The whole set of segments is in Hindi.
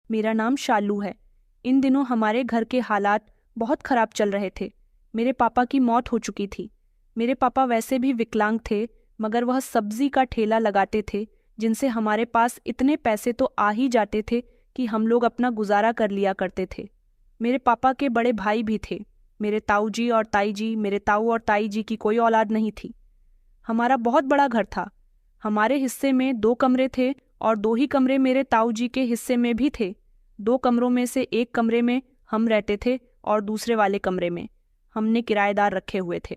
मेरा नाम शालू है। इन दिनों हमारे घर के हालात बहुत खराब चल रहे थे। मेरे पापा की मौत हो चुकी थी। मेरे पापा वैसे भी विकलांग थे, मगर वह सब्जी का ठेला लगाते थे, जिनसे हमारे पास इतने पैसे तो आ ही जाते थे कि हम लोग अपना गुजारा कर लिया करते थे। मेरे पापा के बड़े भाई भी थे, मेरे ताऊ जी और ताई जी। मेरे ताऊ और ताई जी की कोई औलाद नहीं थी। हमारा बहुत बड़ा घर था। हमारे हिस्से में 2 कमरे थे और 2 ही कमरे मेरे ताऊ जी के हिस्से में भी थे। 2 कमरों में से एक कमरे में हम रहते थे और दूसरे वाले कमरे में हमने किराएदार रखे हुए थे।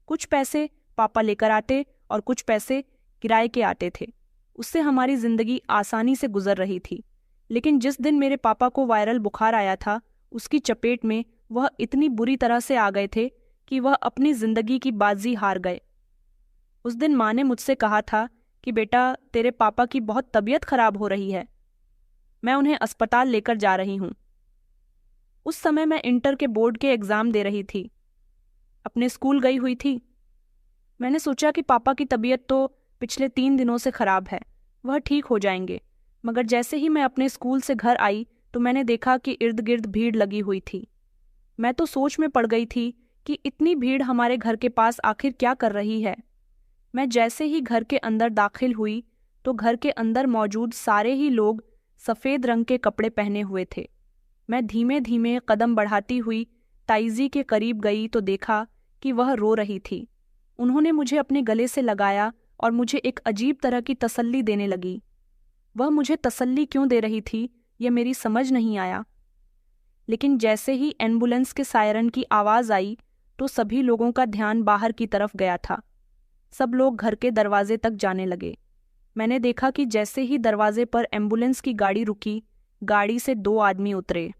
कुछ पैसे पापा लेकर आते और कुछ पैसे किराए के आते थे। उससे हमारी जिंदगी आसानी से गुजर रही थी। लेकिन जिस दिन मेरे पापा को वायरल बुखार आया था, उसकी चपेट में वह इतनी बुरी तरह से आ गए थे कि वह अपनी जिंदगी की बाजी हार गए। उस दिन माँ ने मुझसे कहा था कि बेटा, तेरे पापा की बहुत तबीयत खराब हो रही है, मैं उन्हें अस्पताल लेकर जा रही हूँ। उस समय मैं इंटर के बोर्ड के एग्जाम दे रही थी, अपने स्कूल गई हुई थी। मैंने सोचा कि पापा की तबीयत तो पिछले 3 दिनों से खराब है, वह ठीक हो जाएंगे। मगर जैसे ही मैं अपने स्कूल से घर आई तो मैंने देखा कि इर्द गिर्द भीड़ लगी हुई थी। मैं तो सोच में पड़ गई थी कि इतनी भीड़ हमारे घर के पास आखिर क्या कर रही है। मैं जैसे ही घर के अंदर दाखिल हुई तो घर के अंदर मौजूद सारे ही लोग सफ़ेद रंग के कपड़े पहने हुए थे। मैं धीमे धीमे कदम बढ़ाती हुई ताईजी के करीब गई तो देखा कि वह रो रही थी। उन्होंने मुझे अपने गले से लगाया और मुझे एक अजीब तरह की तसल्ली देने लगी। वह मुझे तसल्ली क्यों दे रही थी, यह मेरी समझ नहीं आया। लेकिन जैसे ही एम्बुलेंस के सायरन की आवाज़ आई तो सभी लोगों का ध्यान बाहर की तरफ गया था। सब लोग घर के दरवाजे तक जाने लगे। मैंने देखा कि जैसे ही दरवाजे पर एम्बुलेंस की गाड़ी रुकी, गाड़ी से 2 आदमी उतरे।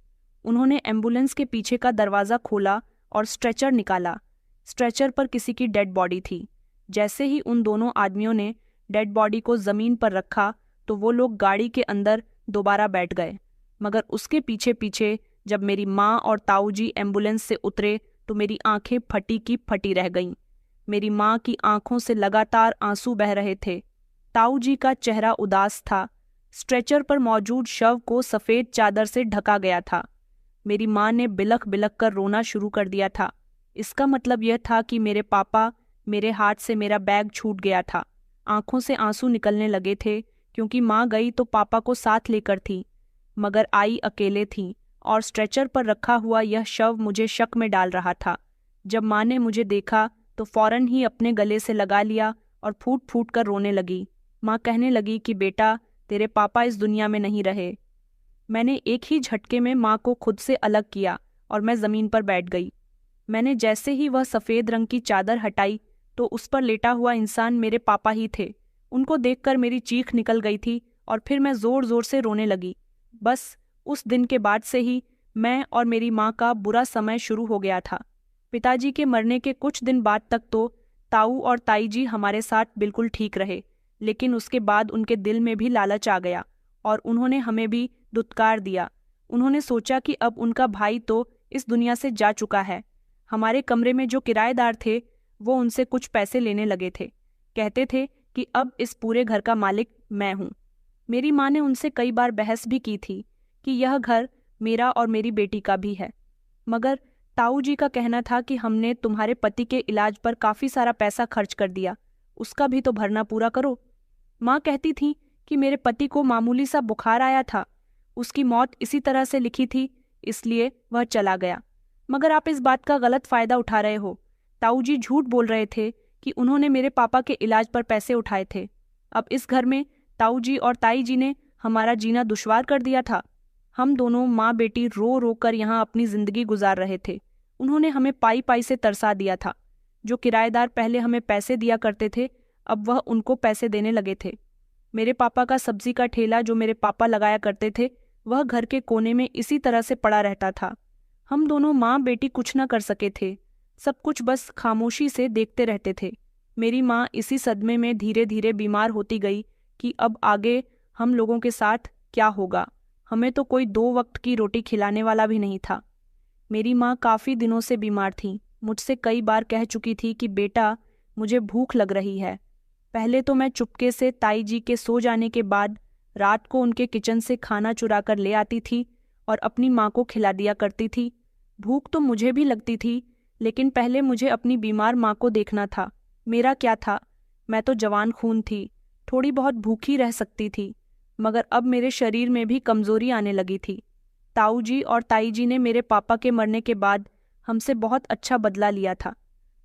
उन्होंने एम्बुलेंस के पीछे का दरवाज़ा खोला और स्ट्रेचर निकाला। स्ट्रेचर पर किसी की डेड बॉडी थी। जैसे ही उन दोनों आदमियों ने डेड बॉडी को ज़मीन पर रखा तो वो लोग गाड़ी के अंदर दोबारा बैठ गए। मगर उसके पीछे पीछे जब मेरी माँ और ताऊ जी एम्बुलेंस से उतरे तो मेरी आंखें फटी की फटी रह गईं। मेरी माँ की आंखों से लगातार आंसू बह रहे थे। ताऊ जी का चेहरा उदास था। स्ट्रेचर पर मौजूद शव को सफ़ेद चादर से ढका गया था। मेरी माँ ने बिलख बिलख कर रोना शुरू कर दिया था। इसका मतलब यह था कि मेरे पापा, मेरे हाथ से मेरा बैग छूट गया था। आंखों से आंसू निकलने लगे थे क्योंकि माँ गई तो पापा को साथ लेकर थी, मगर आई अकेले थी और स्ट्रेचर पर रखा हुआ यह शव मुझे शक में डाल रहा था। जब माँ ने मुझे देखा तो फौरन ही अपने गले से लगा लिया और फूट फूट कर रोने लगी। माँ कहने लगी कि बेटा, तेरे पापा इस दुनिया में नहीं रहे। मैंने एक ही झटके में माँ को खुद से अलग किया और मैं ज़मीन पर बैठ गई। मैंने जैसे ही वह सफ़ेद रंग की चादर हटाई तो उस पर लेटा हुआ इंसान मेरे पापा ही थे। उनको देखकर मेरी चीख निकल गई थी और फिर मैं ज़ोर ज़ोर से रोने लगी। बस उस दिन के बाद से ही मैं और मेरी माँ का बुरा समय शुरू हो गया था। पिताजी के मरने के कुछ दिन बाद तक तो ताऊ और ताई जी हमारे साथ बिल्कुल ठीक रहे, लेकिन उसके बाद उनके दिल में भी लालच आ गया और उन्होंने हमें भी दुत्कार दिया। उन्होंने सोचा कि अब उनका भाई तो इस दुनिया से जा चुका है। हमारे कमरे में जो किराएदार थे वो उनसे कुछ पैसे लेने लगे थे। कहते थे कि अब इस पूरे घर का मालिक मैं हूँ। मेरी माँ ने उनसे कई बार बहस भी की थी कि यह घर मेरा और मेरी बेटी का भी है, मगर ताऊ जी का कहना था कि हमने तुम्हारे पति के इलाज पर काफ़ी सारा पैसा खर्च कर दिया, उसका भी तो भरना पूरा करो। माँ कहती थी कि मेरे पति को मामूली सा बुखार आया था, उसकी मौत इसी तरह से लिखी थी, इसलिए वह चला गया। मगर आप इस बात का गलत फ़ायदा उठा रहे हो। ताऊ जी झूठ बोल रहे थे कि उन्होंने मेरे पापा के इलाज पर पैसे उठाए थे। अब इस घर में ताऊ जी और ताई जी ने हमारा जीना दुश्वार कर दिया था। हम दोनों माँ बेटी रो रो कर यहाँ अपनी ज़िंदगी गुजार रहे थे। उन्होंने हमें पाई पाई से तरसा दिया था। जो किराएदार पहले हमें पैसे दिया करते थे, अब वह उनको पैसे देने लगे थे। मेरे पापा का सब्जी का ठेला जो मेरे पापा लगाया करते थे, वह घर के कोने में इसी तरह से पड़ा रहता था। हम दोनों माँ बेटी कुछ न कर सके थे, सब कुछ बस खामोशी से देखते रहते थे। मेरी माँ इसी सदमे में धीरे धीरे बीमार होती गई कि अब आगे हम लोगों के साथ क्या होगा। हमें तो कोई 2 वक्त की रोटी खिलाने वाला भी नहीं था। मेरी माँ काफ़ी दिनों से बीमार थी। मुझसे कई बार कह चुकी थी कि बेटा, मुझे भूख लग रही है। पहले तो मैं चुपके से ताई जी के सो जाने के बाद रात को उनके किचन से खाना चुरा कर ले आती थी और अपनी माँ को खिला दिया करती थी। भूख तो मुझे भी लगती थी, लेकिन पहले मुझे अपनी बीमार माँ को देखना था। मेरा क्या था, मैं तो जवान खून थी, थोड़ी बहुत भूखी रह सकती थी, मगर अब मेरे शरीर में भी कमजोरी आने लगी थी। ताऊ जी और ताई जी ने मेरे पापा के मरने के बाद हमसे बहुत अच्छा बदला लिया था।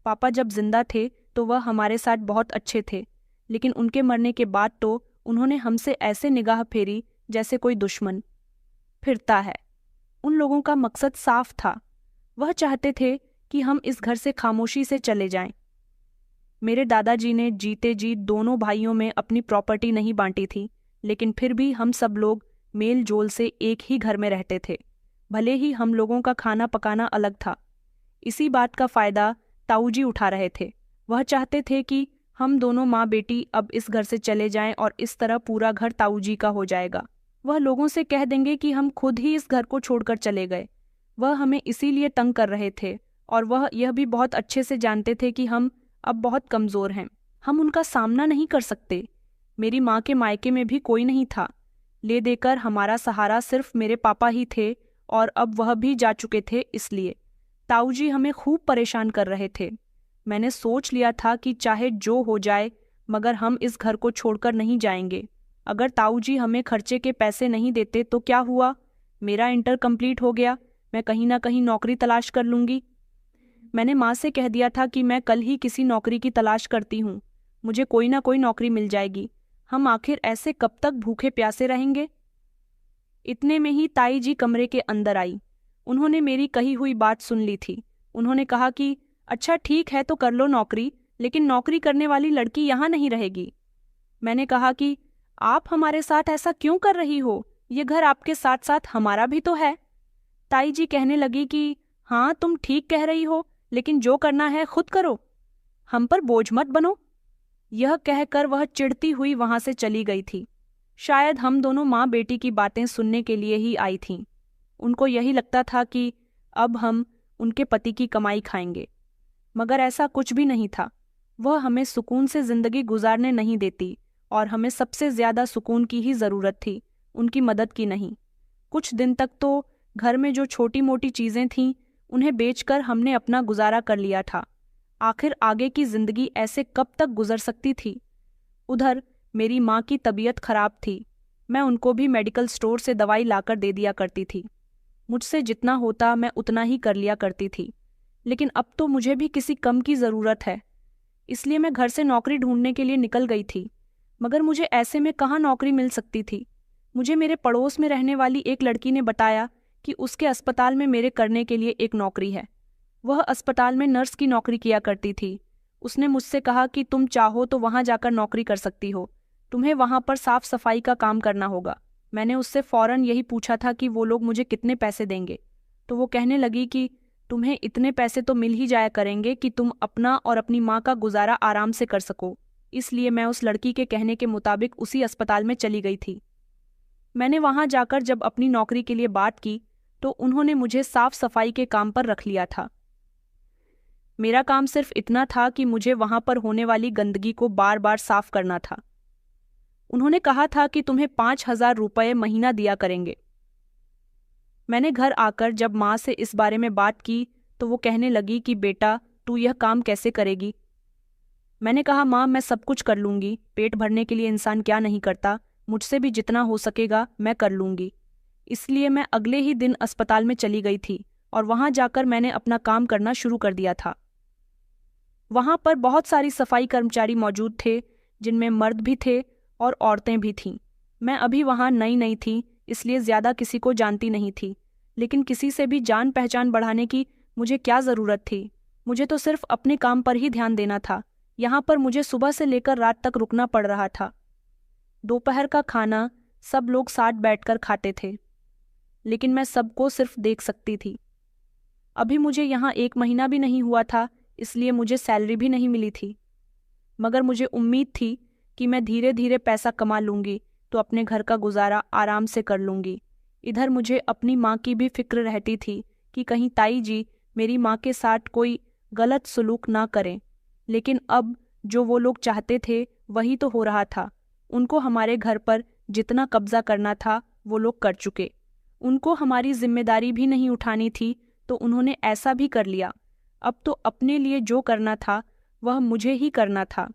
पापा जब जिंदा थे तो वह हमारे साथ बहुत अच्छे थे, लेकिन उनके मरने के बाद तो उन्होंने हमसे ऐसे निगाह फेरी जैसे कोई दुश्मन फिरता है। उन लोगों का मकसद साफ था, वह चाहते थे कि हम इस घर से खामोशी से चले जाएं। मेरे दादाजी ने जीते जी दोनों भाइयों में अपनी प्रॉपर्टी नहीं बांटी थी, लेकिन फिर भी हम सब लोग मेल जोल से एक ही घर में रहते थे, भले ही हम लोगों का खाना पकाना अलग था। इसी बात का फायदा ताऊ जी उठा रहे थे। वह चाहते थे कि हम दोनों माँ बेटी अब इस घर से चले जाएं और इस तरह पूरा घर ताऊ जी का हो जाएगा। वह लोगों से कह देंगे कि हम खुद ही इस घर को छोड़कर चले गए। वह हमें इसीलिए तंग कर रहे थे और वह यह भी बहुत अच्छे से जानते थे कि हम अब बहुत कमज़ोर हैं, हम उनका सामना नहीं कर सकते। मेरी माँ के मायके में भी कोई नहीं था, ले देकर हमारा सहारा सिर्फ मेरे पापा ही थे और अब वह भी जा चुके थे, इसलिए ताऊ जी हमें खूब परेशान कर रहे थे। मैंने सोच लिया था कि चाहे जो हो जाए मगर हम इस घर को छोड़कर नहीं जाएंगे। अगर ताऊ जी हमें खर्चे के पैसे नहीं देते तो क्या हुआ, मेरा इंटर कंप्लीट हो गया, मैं कहीं ना कहीं नौकरी तलाश कर लूँगी। मैंने माँ से कह दिया था कि मैं कल ही किसी नौकरी की तलाश करती हूँ, मुझे कोई ना कोई नौकरी मिल जाएगी। हम आखिर ऐसे कब तक भूखे प्यासे रहेंगे। इतने में ही ताई जी कमरे के अंदर आई। उन्होंने मेरी कही हुई बात सुन ली थी। उन्होंने कहा कि अच्छा ठीक है तो कर लो नौकरी, लेकिन नौकरी करने वाली लड़की यहाँ नहीं रहेगी। मैंने कहा कि आप हमारे साथ ऐसा क्यों कर रही हो, ये घर आपके साथ साथ हमारा भी तो है। ताई जी कहने लगी कि हाँ तुम ठीक कह रही हो, लेकिन जो करना है खुद करो, हम पर बोझ मत बनो। यह कहकर वह चिढ़ती हुई वहां से चली गई थी। शायद हम दोनों माँ बेटी की बातें सुनने के लिए ही आई थीं। उनको यही लगता था कि अब हम उनके पति की कमाई खाएंगे, मगर ऐसा कुछ भी नहीं था। वह हमें सुकून से जिंदगी गुजारने नहीं देती और हमें सबसे ज्यादा सुकून की ही जरूरत थी, उनकी मदद की नहीं। कुछ दिन तक तो घर में जो छोटी मोटी चीजें थीं उन्हें बेचकर हमने अपना गुजारा कर लिया था। आखिर आगे की जिंदगी ऐसे कब तक गुजर सकती थी। उधर मेरी माँ की तबीयत खराब थी, मैं उनको भी मेडिकल स्टोर से दवाई लाकर दे दिया करती थी। मुझसे जितना होता मैं उतना ही कर लिया करती थी, लेकिन अब तो मुझे भी किसी कम की ज़रूरत है, इसलिए मैं घर से नौकरी ढूंढने के लिए निकल गई थी। मगर मुझे ऐसे में कहाँ नौकरी मिल सकती थी। मुझे मेरे पड़ोस में रहने वाली एक लड़की ने बताया कि उसके अस्पताल में मेरे करने के लिए एक नौकरी है। वह अस्पताल में नर्स की नौकरी किया करती थी। उसने मुझसे कहा कि तुम चाहो तो वहाँ जाकर नौकरी कर सकती हो, तुम्हें वहाँ पर साफ सफाई का काम करना होगा। मैंने उससे फ़ौरन यही पूछा था कि वो लोग मुझे कितने पैसे देंगे, तो वो कहने लगी कि तुम्हें इतने पैसे तो मिल ही जाया करेंगे कि तुम अपना और अपनी माँ का गुजारा आराम से कर सको। इसलिए मैं उस लड़की के कहने के मुताबिक उसी अस्पताल में चली गई थी। मैंने वहाँ जाकर जब अपनी नौकरी के लिए बात की तो उन्होंने मुझे साफ सफाई के काम पर रख लिया था। मेरा काम सिर्फ इतना था कि मुझे वहां पर होने वाली गंदगी को बार बार साफ करना था। उन्होंने कहा था कि तुम्हें 5,000 रुपये महीना दिया करेंगे। मैंने घर आकर जब माँ से इस बारे में बात की तो वो कहने लगी कि बेटा तू यह काम कैसे करेगी। मैंने कहा माँ मैं सब कुछ कर लूँगी, पेट भरने के लिए इंसान क्या नहीं करता, मुझसे भी जितना हो सकेगा मैं कर लूँगी। इसलिए मैं अगले ही दिन अस्पताल में चली गई थी और वहाँ जाकर मैंने अपना काम करना शुरू कर दिया था। वहाँ पर बहुत सारी सफाई कर्मचारी मौजूद थे, जिनमें मर्द भी थे और औरतें भी थीं। मैं अभी वहाँ नई नई थी, इसलिए ज़्यादा किसी को जानती नहीं थी, लेकिन किसी से भी जान पहचान बढ़ाने की मुझे क्या ज़रूरत थी। मुझे तो सिर्फ अपने काम पर ही ध्यान देना था। यहाँ पर मुझे सुबह से लेकर रात तक रुकना पड़ रहा था। दोपहर का खाना सब लोग साथ बैठकर खाते थे, लेकिन मैं सबको सिर्फ देख सकती थी। अभी मुझे यहाँ 1 महीना भी नहीं हुआ था, इसलिए मुझे सैलरी भी नहीं मिली थी, मगर मुझे उम्मीद थी कि मैं धीरे धीरे पैसा कमा लूँगी तो अपने घर का गुजारा आराम से कर लूँगी। इधर मुझे अपनी माँ की भी फिक्र रहती थी कि कहीं ताई जी मेरी माँ के साथ कोई गलत सलूक ना करें, लेकिन अब जो वो लोग चाहते थे वही तो हो रहा था। उनको हमारे घर पर जितना कब्जा करना था वो लोग कर चुके। उनको हमारी जिम्मेदारी भी नहीं उठानी थी तो उन्होंने ऐसा भी कर लिया। अब तो अपने लिए जो करना था वह मुझे ही करना था।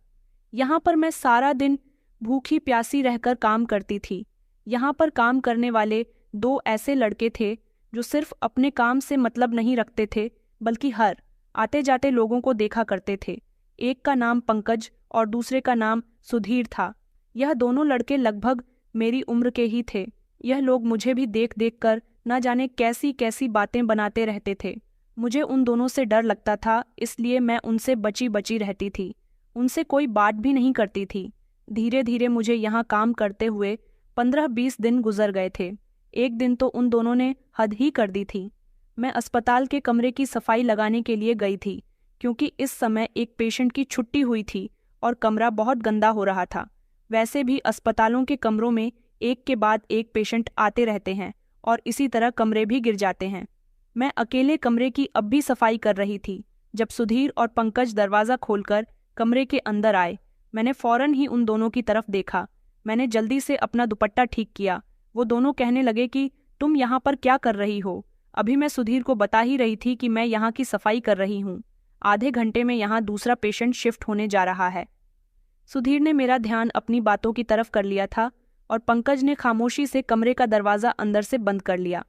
यहाँ पर मैं सारा दिन भूखी प्यासी रहकर काम करती थी। यहाँ पर काम करने वाले 2 ऐसे लड़के थे जो सिर्फ अपने काम से मतलब नहीं रखते थे बल्कि हर आते जाते लोगों को देखा करते थे। एक का नाम पंकज और दूसरे का नाम सुधीर था। यह दोनों लड़के लगभग मेरी उम्र के ही थे। यह लोग मुझे भी देख देख कर न जाने कैसी कैसी बातें बनाते रहते थे। मुझे उन दोनों से डर लगता था, इसलिए मैं उनसे बची बची रहती थी। उनसे कोई बात भी नहीं करती थी। धीरे धीरे मुझे यहाँ काम करते हुए 15-20 दिन गुजर गए थे। एक दिन तो उन दोनों ने हद ही कर दी थी। मैं अस्पताल के कमरे की सफाई लगाने के लिए गई थी क्योंकि इस समय एक पेशेंट की छुट्टी हुई थी और कमरा बहुत गंदा हो रहा था। वैसे भी अस्पतालों के कमरों में एक के बाद एक पेशेंट आते रहते हैं और इसी तरह कमरे भी गिर जाते हैं। मैं अकेले कमरे की अब भी सफाई कर रही थी जब सुधीर और पंकज दरवाज़ा खोलकर कमरे के अंदर आए। मैंने फौरन ही उन दोनों की तरफ देखा। मैंने जल्दी से अपना दुपट्टा ठीक किया। वो दोनों कहने लगे कि तुम यहाँ पर क्या कर रही हो? अभी मैं सुधीर को बता ही रही थी कि मैं यहाँ की सफाई कर रही हूँ। आधे घंटे में यहाँ दूसरा पेशेंट शिफ्ट होने जा रहा है। सुधीर ने मेरा ध्यान अपनी बातों की तरफ कर लिया था और पंकज ने खामोशी से कमरे का दरवाज़ा अंदर से बंद कर लिया।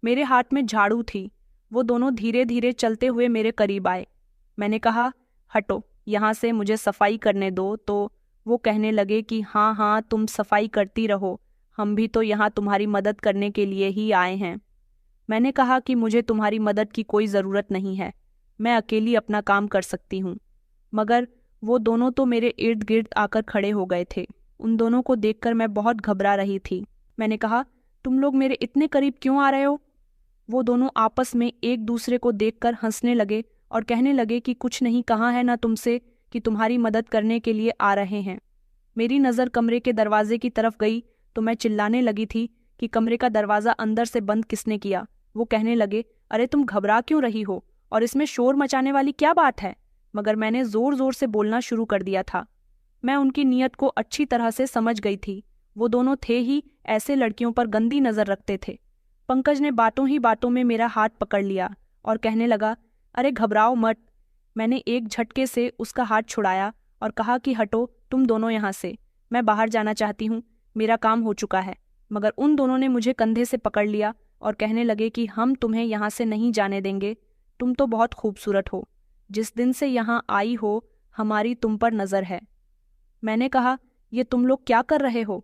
मेरे हाथ में झाड़ू थी। वो दोनों धीरे धीरे चलते हुए मेरे करीब आए। मैंने कहा, हटो यहाँ से, मुझे सफाई करने दो। तो वो कहने लगे कि हाँ हाँ तुम सफाई करती रहो, हम भी तो यहाँ तुम्हारी मदद करने के लिए ही आए हैं। मैंने कहा कि मुझे तुम्हारी मदद की कोई ज़रूरत नहीं है, मैं अकेली अपना काम कर सकती हूँ। मगर वो दोनों तो मेरे इर्द गिर्द आकर खड़े हो गए थे। उन दोनों को देखकर मैं बहुत घबरा रही थी। मैंने कहा, तुम लोग मेरे इतने करीब क्यों आ रहे हो? वो दोनों आपस में एक दूसरे को देखकर हंसने लगे और कहने लगे कि कुछ नहीं कहा है ना तुमसे कि तुम्हारी मदद करने के लिए आ रहे हैं। मेरी नज़र कमरे के दरवाजे की तरफ गई तो मैं चिल्लाने लगी थी कि कमरे का दरवाज़ा अंदर से बंद किसने किया? वो कहने लगे, अरे तुम घबरा क्यों रही हो और इसमें शोर मचाने वाली क्या बात है? मगर मैंने ज़ोर ज़ोर से बोलना शुरू कर दिया था। मैं उनकी नीयत को अच्छी तरह से समझ गई थी। वो दोनों थे ही ऐसे लड़कियों पर गंदी नज़र रखते थे। पंकज ने बातों ही बातों में मेरा हाथ पकड़ लिया और कहने लगा, अरे घबराओ मत। मैंने एक झटके से उसका हाथ छुड़ाया और कहा कि हटो तुम दोनों यहाँ से, मैं बाहर जाना चाहती हूँ, मेरा काम हो चुका है। मगर उन दोनों ने मुझे कंधे से पकड़ लिया और कहने लगे कि हम तुम्हें यहाँ से नहीं जाने देंगे। तुम तो बहुत खूबसूरत हो, जिस दिन से यहाँ आई हो हमारी तुम पर नज़र है। मैंने कहा, ये तुम लोग क्या कर रहे हो?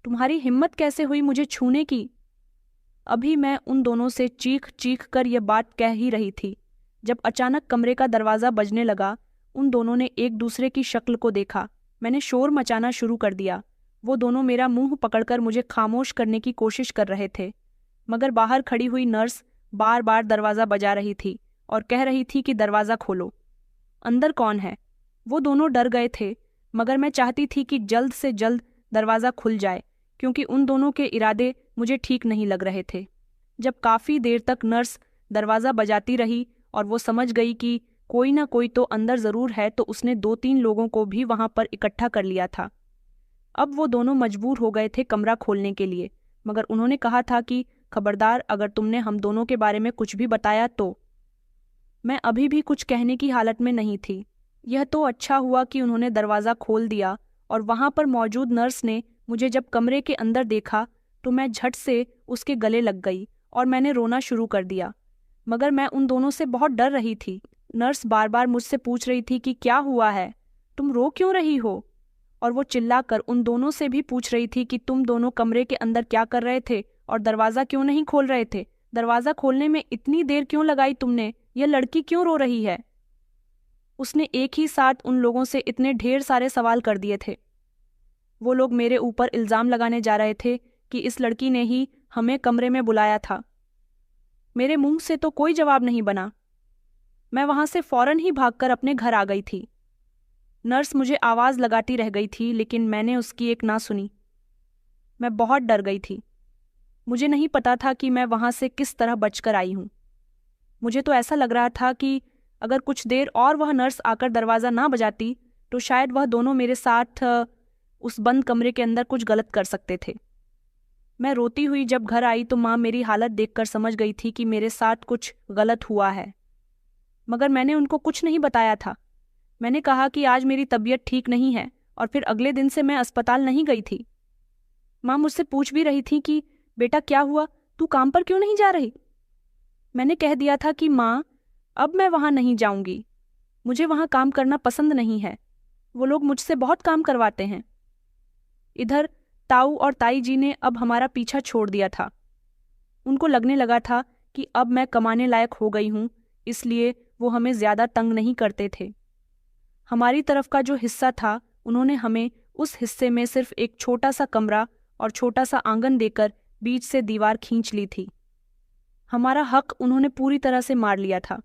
तुम्हारी हिम्मत कैसे हुई मुझे छूने की? अभी मैं उन दोनों से चीख चीख कर यह बात कह ही रही थी जब अचानक कमरे का दरवाज़ा बजने लगा। उन दोनों ने एक दूसरे की शक्ल को देखा। मैंने शोर मचाना शुरू कर दिया। वो दोनों मेरा मुंह पकड़कर मुझे खामोश करने की कोशिश कर रहे थे, मगर बाहर खड़ी हुई नर्स बार बार दरवाज़ा बजा रही थी और कह रही थी कि दरवाज़ा खोलो, अंदर कौन है? वो दोनों डर गए थे, मगर मैं चाहती थी कि जल्द से जल्द दरवाज़ा खुल जाए क्योंकि उन दोनों के इरादे मुझे ठीक नहीं लग रहे थे। जब काफ़ी देर तक नर्स दरवाज़ा बजाती रही और वो समझ गई कि कोई ना कोई तो अंदर ज़रूर है, तो उसने 2-3 लोगों को भी वहाँ पर इकट्ठा कर लिया था। अब वो दोनों मजबूर हो गए थे कमरा खोलने के लिए, मगर उन्होंने कहा था कि खबरदार, अगर तुमने हम दोनों के बारे में कुछ भी बताया तो। मैं अभी भी कुछ कहने की हालत में नहीं थी। यह तो अच्छा हुआ कि उन्होंने दरवाज़ा खोल दिया और वहाँ पर मौजूद नर्स ने मुझे जब कमरे के अंदर देखा तो मैं झट से उसके गले लग गई और मैंने रोना शुरू कर दिया। मगर मैं उन दोनों से बहुत डर रही थी। नर्स बार बार मुझसे पूछ रही थी कि क्या हुआ है, तुम रो क्यों रही हो? और वो चिल्लाकर उन दोनों से भी पूछ रही थी कि तुम दोनों कमरे के अंदर क्या कर रहे थे और दरवाज़ा क्यों नहीं खोल रहे थे? दरवाज़ा खोलने में इतनी देर क्यों लगाई तुमने? यह लड़की क्यों रो रही है? उसने एक ही साथ उन लोगों से इतने ढेर सारे सवाल कर दिए थे। वो लोग मेरे ऊपर इल्ज़ाम लगाने जा रहे थे कि इस लड़की ने ही हमें कमरे में बुलाया था। मेरे मुंह से तो कोई जवाब नहीं बना। मैं वहां से फौरन ही भागकर अपने घर आ गई थी। नर्स मुझे आवाज़ लगाती रह गई थी, लेकिन मैंने उसकी एक ना सुनी। मैं बहुत डर गई थी। मुझे नहीं पता था कि मैं वहां से किस तरह बचकर आई हूँ। मुझे तो ऐसा लग रहा था कि अगर कुछ देर और वह नर्स आकर दरवाज़ा ना बजाती तो शायद वह दोनों मेरे साथ उस बंद कमरे के अंदर कुछ गलत कर सकते थे। मैं रोती हुई जब घर आई तो माँ मेरी हालत देखकर समझ गई थी कि मेरे साथ कुछ गलत हुआ है, मगर मैंने उनको कुछ नहीं बताया था। मैंने कहा कि आज मेरी तबीयत ठीक नहीं है और फिर अगले दिन से मैं अस्पताल नहीं गई थी। माँ मुझसे पूछ भी रही थी कि बेटा क्या हुआ, तू काम पर क्यों नहीं जा रही। मैंने कह दिया था कि माँ, अब मैं वहाँ नहीं जाऊंगी, मुझे वहाँ काम करना पसंद नहीं है, वो लोग मुझसे बहुत काम करवाते हैं। इधर ताऊ और ताई जी ने अब हमारा पीछा छोड़ दिया था। उनको लगने लगा था कि अब मैं कमाने लायक हो गई हूँ, इसलिए वो हमें ज्यादा तंग नहीं करते थे। हमारी तरफ का जो हिस्सा था उन्होंने हमें उस हिस्से में सिर्फ एक छोटा सा कमरा और छोटा सा आंगन देकर बीच से दीवार खींच ली थी। हमारा हक उन्होंने पूरी तरह से मार लिया था।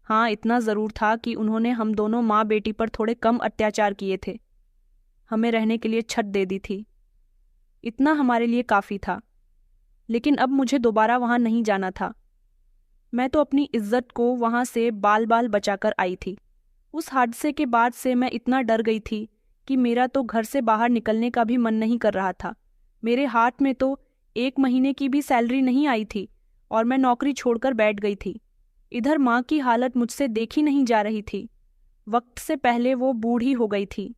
हाँ, इतना ज़रूर था कि उन्होंने हम दोनों माँ बेटी पर थोड़े कम अत्याचार किए थे। हमें रहने के लिए छत दे दी थी। इतना हमारे लिए काफ़ी था। लेकिन अब मुझे दोबारा वहाँ नहीं जाना था। मैं तो अपनी इज्जत को वहाँ से बाल बाल बचाकर आई थी। उस हादसे के बाद से मैं इतना डर गई थी कि मेरा तो घर से बाहर निकलने का भी मन नहीं कर रहा था। मेरे हाथ में तो 1 महीने की भी सैलरी नहीं आई थी और मैं नौकरी छोड़कर बैठ गई थी। इधर माँ की हालत मुझसे देखी नहीं जा रही थी। वक्त से पहले वो बूढ़ी हो गई थी।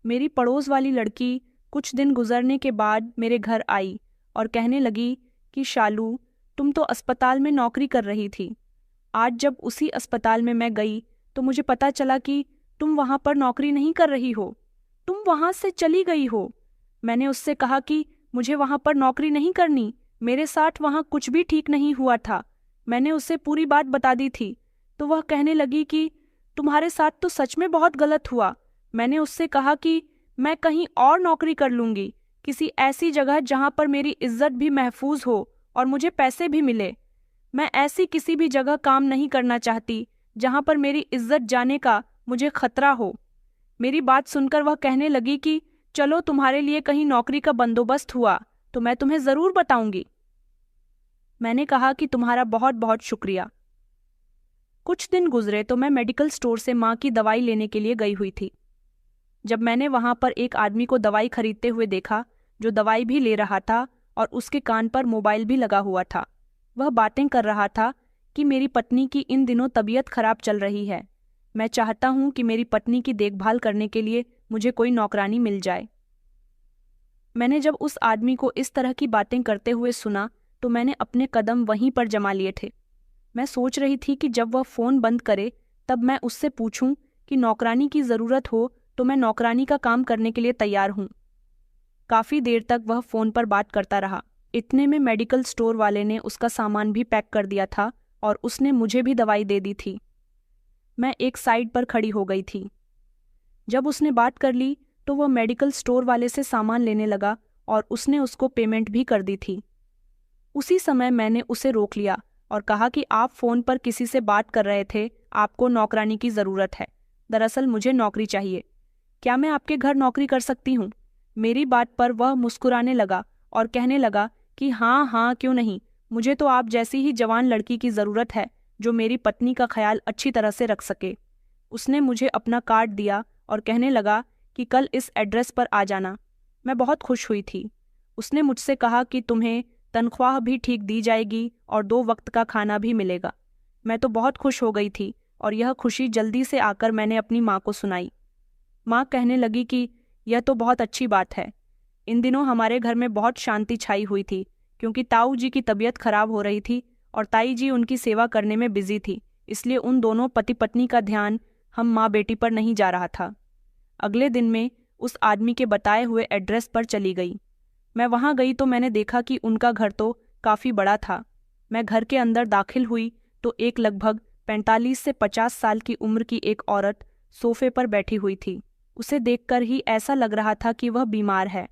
मेरी पड़ोस वाली लड़की कुछ दिन गुजरने के बाद मेरे घर आई और कहने लगी कि शालू, तुम तो अस्पताल में नौकरी कर रही थी। आज जब उसी अस्पताल में मैं गई तो मुझे पता चला कि तुम वहाँ पर नौकरी नहीं कर रही हो, तुम वहाँ से चली गई हो। मैंने उससे कहा कि मुझे वहाँ पर नौकरी नहीं करनी, मेरे साथ वहाँ कुछ भी ठीक नहीं हुआ था। मैंने उससे पूरी बात बता दी थी तो वह कहने लगी कि तुम्हारे साथ तो सच में बहुत गलत हुआ। मैंने उससे कहा कि मैं कहीं और नौकरी कर लूँगी, किसी ऐसी जगह जहाँ पर मेरी इज्जत भी महफूज हो और मुझे पैसे भी मिले। मैं ऐसी किसी भी जगह काम नहीं करना चाहती जहाँ पर मेरी इज्जत जाने का मुझे खतरा हो। मेरी बात सुनकर वह कहने लगी कि चलो, तुम्हारे लिए कहीं नौकरी का बंदोबस्त हुआ तो मैं तुम्हें ज़रूर बताऊंगी। मैंने कहा कि तुम्हारा बहुत बहुत शुक्रिया। कुछ दिन गुजरे तो मैं मेडिकल स्टोर से माँ की दवाई लेने के लिए गई हुई थी। जब मैंने वहां पर एक आदमी को दवाई खरीदते हुए देखा जो दवाई भी ले रहा था और उसके कान पर मोबाइल भी लगा हुआ था। वह बातें कर रहा था कि मेरी पत्नी की इन दिनों तबीयत खराब चल रही है, मैं चाहता हूं कि मेरी पत्नी की देखभाल करने के लिए मुझे कोई नौकरानी मिल जाए। मैंने जब उस आदमी को इस तरह की बातें करते हुए सुना तो मैंने अपने कदम वहीं पर जमा लिए थे। मैं सोच रही थी कि जब वह फ़ोन बंद करे तब मैं उससे पूछूं कि नौकरानी की ज़रूरत हो तो मैं नौकरानी का काम करने के लिए तैयार हूं। काफ़ी देर तक वह फ़ोन पर बात करता रहा। इतने में मेडिकल स्टोर वाले ने उसका सामान भी पैक कर दिया था और उसने मुझे भी दवाई दे दी थी। मैं एक साइड पर खड़ी हो गई थी। जब उसने बात कर ली तो वह मेडिकल स्टोर वाले से सामान लेने लगा और उसने उसको पेमेंट भी कर दी थी। उसी समय मैंने उसे रोक लिया और कहा कि आप फ़ोन पर किसी से बात कर रहे थे, आपको नौकरानी की ज़रूरत है। दरअसल मुझे नौकरी चाहिए। क्या मैं आपके घर नौकरी कर सकती हूँ? मेरी बात पर वह मुस्कुराने लगा और कहने लगा कि हाँ हाँ, क्यों नहीं, मुझे तो आप जैसी ही जवान लड़की की ज़रूरत है जो मेरी पत्नी का ख्याल अच्छी तरह से रख सके। उसने मुझे अपना कार्ड दिया और कहने लगा कि कल इस एड्रेस पर आ जाना। मैं बहुत खुश हुई थी। उसने मुझसे कहा कि तुम्हें तनख्वाह भी ठीक दी जाएगी और 2 वक्त का खाना भी मिलेगा। मैं तो बहुत खुश हो गई थी और यह खुशी जल्दी से आकर मैंने अपनी माँ को सुनाई। माँ कहने लगी कि यह तो बहुत अच्छी बात है। इन दिनों हमारे घर में बहुत शांति छाई हुई थी क्योंकि ताऊ जी की तबीयत खराब हो रही थी और ताई जी उनकी सेवा करने में बिजी थी, इसलिए उन दोनों पति पत्नी का ध्यान हम माँ बेटी पर नहीं जा रहा था। अगले दिन में उस आदमी के बताए हुए एड्रेस पर चली गई। मैं वहां गई तो मैंने देखा कि उनका घर तो काफ़ी बड़ा था। मैं घर के अंदर दाखिल हुई तो एक लगभग 45 से 50 साल की उम्र की एक औरत सोफे पर बैठी हुई थी। उसे देखकर ही ऐसा लग रहा था कि वह बीमार है।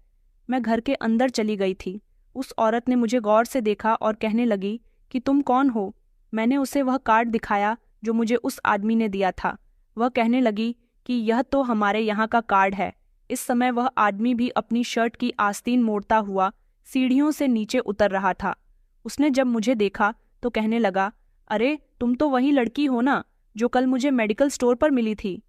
मैं घर के अंदर चली गई थी। उस औरत ने मुझे गौर से देखा और कहने लगी कि तुम कौन हो? मैंने उसे वह कार्ड दिखाया जो मुझे उस आदमी ने दिया था। वह कहने लगी कि यह तो हमारे यहाँ का कार्ड है। इस समय वह आदमी भी अपनी शर्ट की आस्तीन मोड़ता हुआ सीढ़ियों से नीचे उतर रहा था। उसने जब मुझे देखा तो कहने लगा, अरे तुम तो वही लड़की हो ना जो कल मुझे मेडिकल स्टोर पर मिली थी।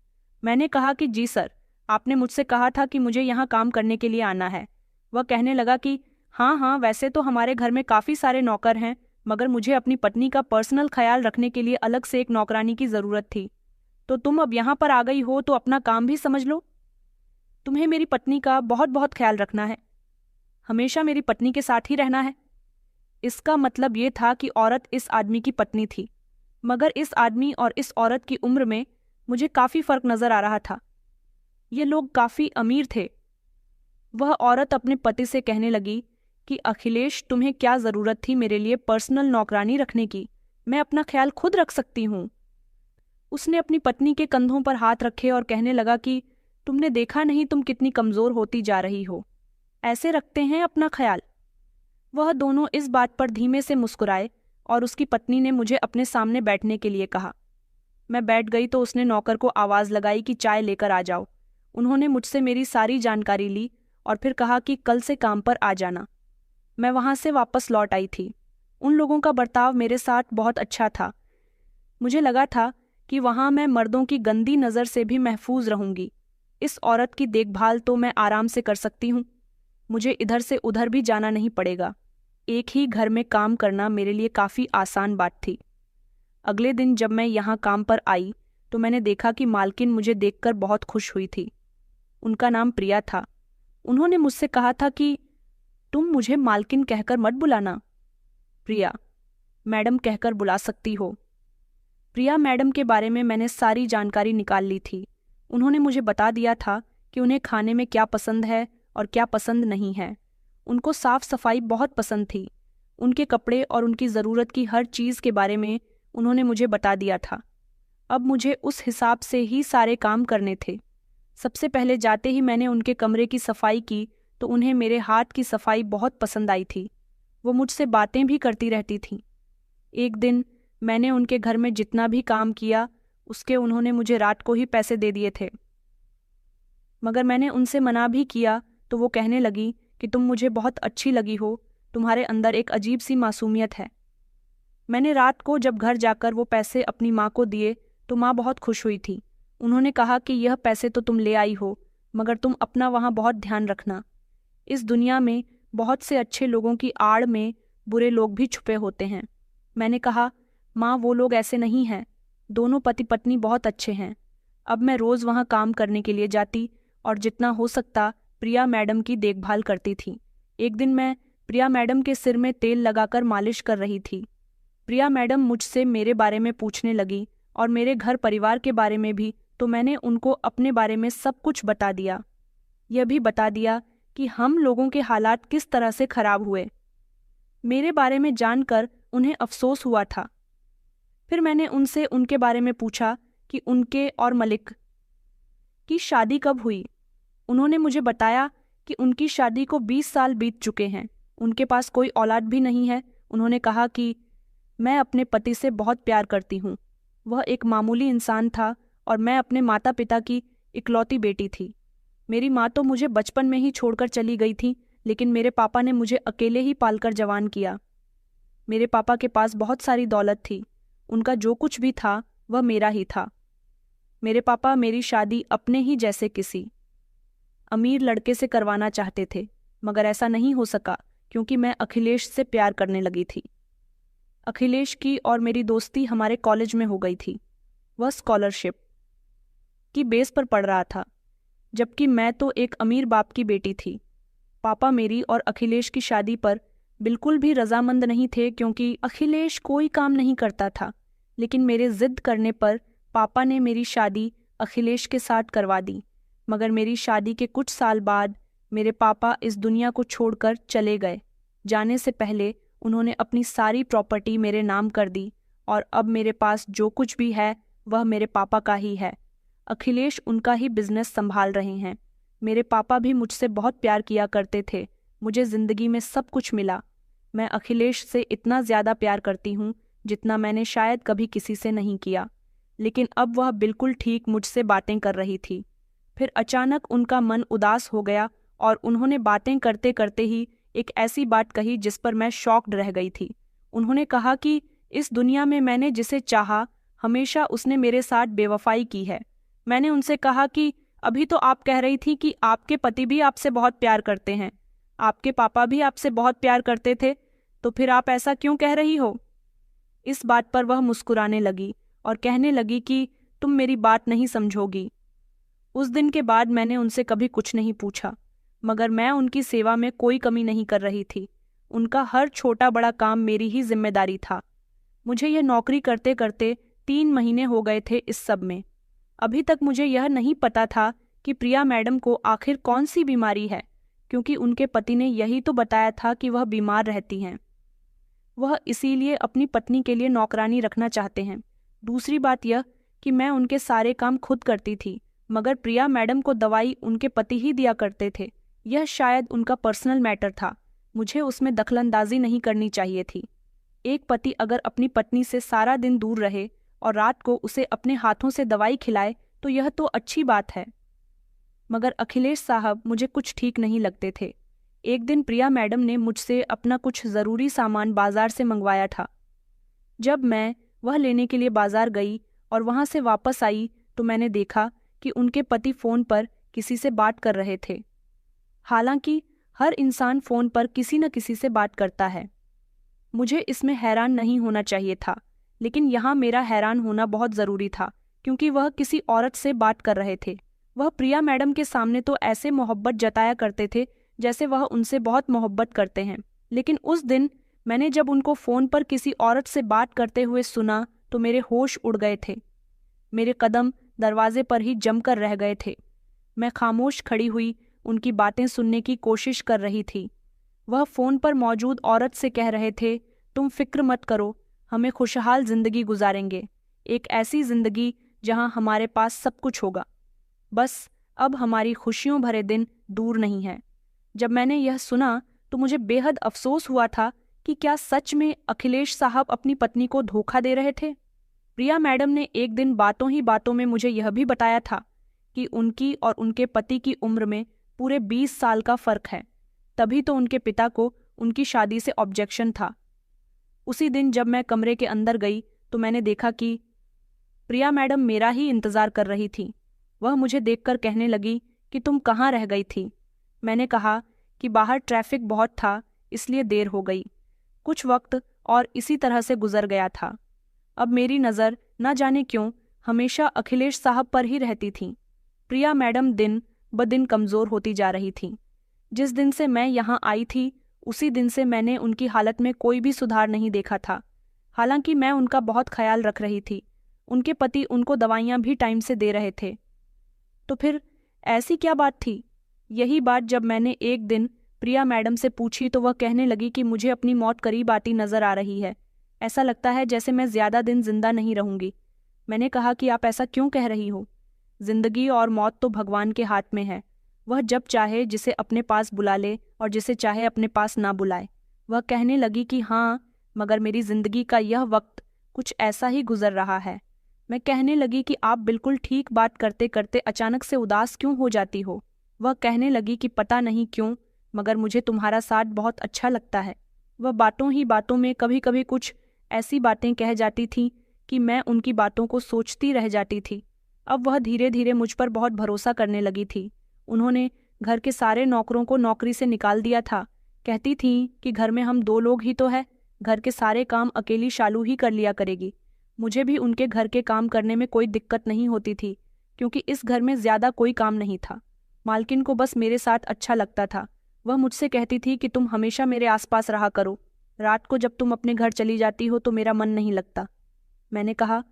मैंने कहा कि जी सर, आपने मुझसे कहा था कि मुझे यहाँ काम करने के लिए आना है। वह कहने लगा कि हाँ हाँ, वैसे तो हमारे घर में काफ़ी सारे नौकर हैं, मगर मुझे अपनी पत्नी का पर्सनल ख्याल रखने के लिए अलग से एक नौकरानी की ज़रूरत थी। तो तुम अब यहाँ पर आ गई हो तो अपना काम भी समझ लो। तुम्हें मेरी पत्नी का बहुत बहुत ख्याल रखना है, हमेशा मेरी पत्नी के साथ ही रहना है। इसका मतलब ये था कि औरत इस आदमी की पत्नी थी, मगर इस आदमी और इस औरत की उम्र में मुझे काफ़ी फ़र्क नज़र आ रहा था। ये लोग काफ़ी अमीर थे। वह औरत अपने पति से कहने लगी कि अखिलेश, तुम्हें क्या ज़रूरत थी मेरे लिए पर्सनल नौकरानी रखने की? मैं अपना ख्याल खुद रख सकती हूँ। उसने अपनी पत्नी के कंधों पर हाथ रखे और कहने लगा कि तुमने देखा नहीं तुम कितनी कमज़ोर होती जा रही हो, ऐसे रखते हैं अपना ख्याल। वह दोनों इस बात पर धीमे से मुस्कुराए और उसकी पत्नी ने मुझे अपने सामने बैठने के लिए कहा। मैं बैठ गई तो उसने नौकर को आवाज़ लगाई कि चाय लेकर आ जाओ। उन्होंने मुझसे मेरी सारी जानकारी ली और फिर कहा कि कल से काम पर आ जाना। मैं वहाँ से वापस लौट आई थी। उन लोगों का बर्ताव मेरे साथ बहुत अच्छा था। मुझे लगा था कि वहाँ मैं मर्दों की गंदी नज़र से भी महफूज रहूंगी। इस औरत की देखभाल तो मैं आराम से कर सकती हूँ। मुझे इधर से उधर भी जाना नहीं पड़ेगा। एक ही घर में काम करना मेरे लिए काफ़ी आसान बात थी। अगले दिन जब मैं यहाँ काम पर आई तो मैंने देखा कि मालकिन मुझे देखकर बहुत खुश हुई थी। उनका नाम प्रिया था। उन्होंने मुझसे कहा था कि तुम मुझे मालकिन कहकर मत बुलाना, प्रिया मैडम कहकर बुला सकती हो। प्रिया मैडम के बारे में मैंने सारी जानकारी निकाल ली थी। उन्होंने मुझे बता दिया था कि उन्हें खाने में क्या पसंद है और क्या पसंद नहीं है। उनको साफ सफाई बहुत पसंद थी। उनके कपड़े और उनकी ज़रूरत की हर चीज़ के बारे में उन्होंने मुझे बता दिया था। अब मुझे उस हिसाब से ही सारे काम करने थे। सबसे पहले जाते ही मैंने उनके कमरे की सफाई की तो उन्हें मेरे हाथ की सफाई बहुत पसंद आई थी। वो मुझसे बातें भी करती रहती थीं। एक दिन मैंने उनके घर में जितना भी काम किया उसके उन्होंने मुझे रात को ही पैसे दे दिए थे, मगर मैंने उनसे मना भी किया तो वो कहने लगी कि तुम मुझे बहुत अच्छी लगी हो, तुम्हारे अंदर एक अजीब सी मासूमियत है। मैंने रात को जब घर जाकर वो पैसे अपनी माँ को दिए तो माँ बहुत खुश हुई थी। उन्होंने कहा कि यह पैसे तो तुम ले आई हो, मगर तुम अपना वहाँ बहुत ध्यान रखना। इस दुनिया में बहुत से अच्छे लोगों की आड़ में बुरे लोग भी छुपे होते हैं। मैंने कहा, माँ वो लोग ऐसे नहीं हैं, दोनों पति पत्नी बहुत अच्छे हैं। अब मैं रोज़ वहाँ काम करने के लिए जाती और जितना हो सकता प्रिया मैडम की देखभाल करती थी। एक दिन मैं प्रिया मैडम के सिर में तेल लगाकर मालिश कर रही थी। प्रिया मैडम मुझसे मेरे बारे में पूछने लगी और मेरे घर परिवार के बारे में भी, तो मैंने उनको अपने बारे में सब कुछ बता दिया। यह भी बता दिया कि हम लोगों के हालात किस तरह से खराब हुए। मेरे बारे में जानकर उन्हें अफसोस हुआ था। फिर मैंने उनसे उनके बारे में पूछा कि उनके और मलिक की शादी कब हुई। उन्होंने मुझे बताया कि उनकी शादी को 20 साल बीत चुके हैं, उनके पास कोई औलाद भी नहीं है। उन्होंने कहा कि मैं अपने पति से बहुत प्यार करती हूँ। वह एक मामूली इंसान था और मैं अपने माता पिता की इकलौती बेटी थी। मेरी माँ तो मुझे बचपन में ही छोड़कर चली गई थी, लेकिन मेरे पापा ने मुझे अकेले ही पालकर जवान किया। मेरे पापा के पास बहुत सारी दौलत थी। उनका जो कुछ भी था वह मेरा ही था। मेरे पापा मेरी शादी अपने ही जैसे किसी अमीर लड़के से करवाना चाहते थे, मगर ऐसा नहीं हो सका क्योंकि मैं अखिलेश से प्यार करने लगी थी। अखिलेश की और मेरी दोस्ती हमारे कॉलेज में हो गई थी। वह स्कॉलरशिप की बेस पर पढ़ रहा था, जबकि मैं तो एक अमीर बाप की बेटी थी। पापा मेरी और अखिलेश की शादी पर बिल्कुल भी रजामंद नहीं थे क्योंकि अखिलेश कोई काम नहीं करता था, लेकिन मेरे जिद करने पर पापा ने मेरी शादी अखिलेश के साथ करवा दी। मगर मेरी शादी के कुछ साल बाद मेरे पापा इस दुनिया को छोड़कर चले गए। जाने से पहले उन्होंने अपनी सारी प्रॉपर्टी मेरे नाम कर दी और अब मेरे पास जो कुछ भी है वह मेरे पापा का ही है। अखिलेश उनका ही बिजनेस संभाल रहे हैं। मेरे पापा भी मुझसे बहुत प्यार किया करते थे। मुझे ज़िंदगी में सब कुछ मिला। मैं अखिलेश से इतना ज़्यादा प्यार करती हूँ जितना मैंने शायद कभी किसी से नहीं किया। लेकिन अब वह बिल्कुल ठीक मुझसे बातें कर रही थी। फिर अचानक उनका मन उदास हो गया और उन्होंने बातें करते करते ही एक ऐसी बात कही जिस पर मैं शॉक्ड रह गई थी। उन्होंने कहा कि इस दुनिया में मैंने जिसे चाहा हमेशा उसने मेरे साथ बेवफाई की है। मैंने उनसे कहा कि अभी तो आप कह रही थी कि आपके पति भी आपसे बहुत प्यार करते हैं, आपके पापा भी आपसे बहुत प्यार करते थे, तो फिर आप ऐसा क्यों कह रही हो? इस बात पर वह मुस्कुराने लगी और कहने लगी कि तुम मेरी बात नहीं समझोगी। उस दिन के बाद मैंने उनसे कभी कुछ नहीं पूछा, मगर मैं उनकी सेवा में कोई कमी नहीं कर रही थी। उनका हर छोटा बड़ा काम मेरी ही जिम्मेदारी था। मुझे यह नौकरी करते करते 3 महीने हो गए थे इस सब में। अभी तक मुझे यह नहीं पता था कि प्रिया मैडम को आखिर कौन सी बीमारी है, क्योंकि उनके पति ने यही तो बताया था कि वह बीमार रहती हैं। वह इसीलिए अपनी पत्नी के लिए नौकरानी रखना चाहते हैं। दूसरी बात यह कि मैं उनके सारे काम खुद करती थी, मगर प्रिया मैडम को दवाई उनके पति ही दिया करते थे। यह शायद उनका पर्सनल मैटर था, मुझे उसमें दखलंदाजी नहीं करनी चाहिए थी। एक पति अगर अपनी पत्नी से सारा दिन दूर रहे और रात को उसे अपने हाथों से दवाई खिलाए तो यह तो अच्छी बात है, मगर अखिलेश साहब मुझे कुछ ठीक नहीं लगते थे। एक दिन प्रिया मैडम ने मुझसे अपना कुछ ज़रूरी सामान बाजार से मंगवाया था। जब मैं वह लेने के लिए बाजार गई और वहां से वापस आई तो मैंने देखा कि उनके पति फ़ोन पर किसी से बात कर रहे थे। हालांकि हर इंसान फ़ोन पर किसी न किसी से बात करता है। मुझे इसमें हैरान नहीं होना चाहिए था, लेकिन यहाँ मेरा हैरान होना बहुत ज़रूरी था, क्योंकि वह किसी औरत से बात कर रहे थे। वह प्रिया मैडम के सामने तो ऐसे मोहब्बत जताया करते थे जैसे वह उनसे बहुत मोहब्बत करते हैं, लेकिन उस दिन मैंने जब उनको फ़ोन पर किसी औरत से बात करते हुए सुना तो मेरे होश उड़ गए थे। मेरे कदम दरवाजे पर ही जमकर रह गए थे। मैं खामोश खड़ी हुई उनकी बातें सुनने की कोशिश कर रही थी। वह फ़ोन पर मौजूद औरत से कह रहे थे, तुम फिक्र मत करो, हमें खुशहाल जिंदगी गुजारेंगे, एक ऐसी जिंदगी जहां हमारे पास सब कुछ होगा। बस अब हमारी खुशियों भरे दिन दूर नहीं हैं। जब मैंने यह सुना तो मुझे बेहद अफसोस हुआ था कि क्या सच में अखिलेश साहब अपनी पत्नी को धोखा दे रहे थे। प्रिया मैडम ने एक दिन बातों ही बातों में मुझे यह भी बताया था कि उनकी और उनके पति की उम्र में पूरे 20 साल का फर्क है। तभी तो उनके पिता को उनकी शादी से ऑब्जेक्शन था। उसी दिन जब मैं कमरे के अंदर गई तो मैंने देखा कि प्रिया मैडम मेरा ही इंतज़ार कर रही थी। वह मुझे देखकर कहने लगी कि तुम कहाँ रह गई थी। मैंने कहा कि बाहर ट्रैफिक बहुत था इसलिए देर हो गई। कुछ वक्त और इसी तरह से गुजर गया था। अब मेरी नज़र न जाने क्यों हमेशा अखिलेश साहब पर ही रहती थी। प्रिया मैडम दिन ब दिन कमज़ोर होती जा रही थी। जिस दिन से मैं यहाँ आई थी उसी दिन से मैंने उनकी हालत में कोई भी सुधार नहीं देखा था। हालांकि मैं उनका बहुत ख्याल रख रही थी। उनके पति उनको दवाइयाँ भी टाइम से दे रहे थे। तो फिर ऐसी क्या बात थी? यही बात जब मैंने एक दिन प्रिया मैडम से पूछी तो वह कहने लगी कि मुझे अपनी मौत करीब आती नजर आ रही है। ऐसा लगता है जैसे मैं ज़्यादा दिन जिंदा नहीं रहूंगी। मैंने कहा कि आप ऐसा क्यों कह रही हो? जिंदगी और मौत तो भगवान के हाथ में है। वह जब चाहे जिसे अपने पास बुला ले और जिसे चाहे अपने पास ना बुलाए। वह कहने लगी कि हाँ, मगर मेरी जिंदगी का यह वक्त कुछ ऐसा ही गुजर रहा है। मैं कहने लगी कि आप बिल्कुल ठीक बात करते करते अचानक से उदास क्यों हो जाती हो? वह कहने लगी कि पता नहीं क्यों, मगर मुझे तुम्हारा साथ बहुत अच्छा लगता है। वह बातों ही बातों में कभी कभी कुछ ऐसी बातें कह जाती थी कि मैं उनकी बातों को सोचती रह जाती थी। अब वह धीरे धीरे मुझ पर बहुत भरोसा करने लगी थी। उन्होंने घर के सारे नौकरों को नौकरी से निकाल दिया था। कहती थी कि घर में हम 2 लोग ही तो है, घर के सारे काम अकेली शालू ही कर लिया करेगी। मुझे भी उनके घर के काम करने में कोई दिक्कत नहीं होती थी, क्योंकि इस घर में ज़्यादा कोई काम नहीं था। मालकिन को बस मेरे साथ अच्छा लगता था। वह मुझसे कहती थी कि तुम हमेशा मेरे आसपास रहा करो। रात को जब तुम अपने घर चली जाती हो तो मेरा मन नहीं लगता। मैंने कहा,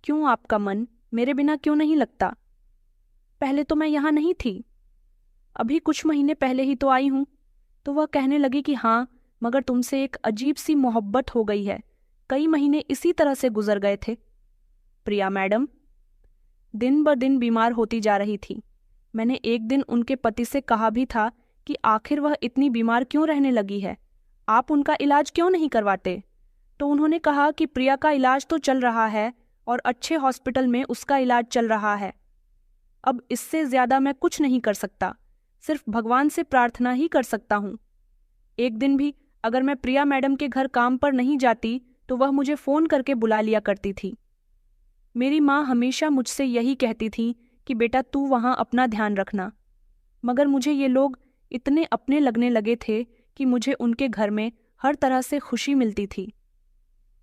क्यों आपका मन मेरे बिना क्यों नहीं लगता? पहले तो मैं यहाँ नहीं थी, अभी कुछ महीने पहले ही तो आई हूँ। तो वह कहने लगी कि हाँ, मगर तुमसे एक अजीब सी मोहब्बत हो गई है। कई महीने इसी तरह से गुजर गए थे। प्रिया मैडम दिन ब दिन बीमार होती जा रही थी। मैंने एक दिन उनके पति से कहा भी था कि आखिर वह इतनी बीमार क्यों रहने लगी है, आप उनका इलाज क्यों नहीं करवाते? तो उन्होंने कहा कि प्रिया का इलाज तो चल रहा है और अच्छे हॉस्पिटल में उसका इलाज चल रहा है। अब इससे ज़्यादा मैं कुछ नहीं कर सकता, सिर्फ भगवान से प्रार्थना ही कर सकता हूँ। एक दिन भी अगर मैं प्रिया मैडम के घर काम पर नहीं जाती तो वह मुझे फ़ोन करके बुला लिया करती थी। मेरी माँ हमेशा मुझसे यही कहती थी कि बेटा तू वहाँ अपना ध्यान रखना। मगर मुझे ये लोग इतने अपने लगने लगे थे कि मुझे उनके घर में हर तरह से खुशी मिलती थी।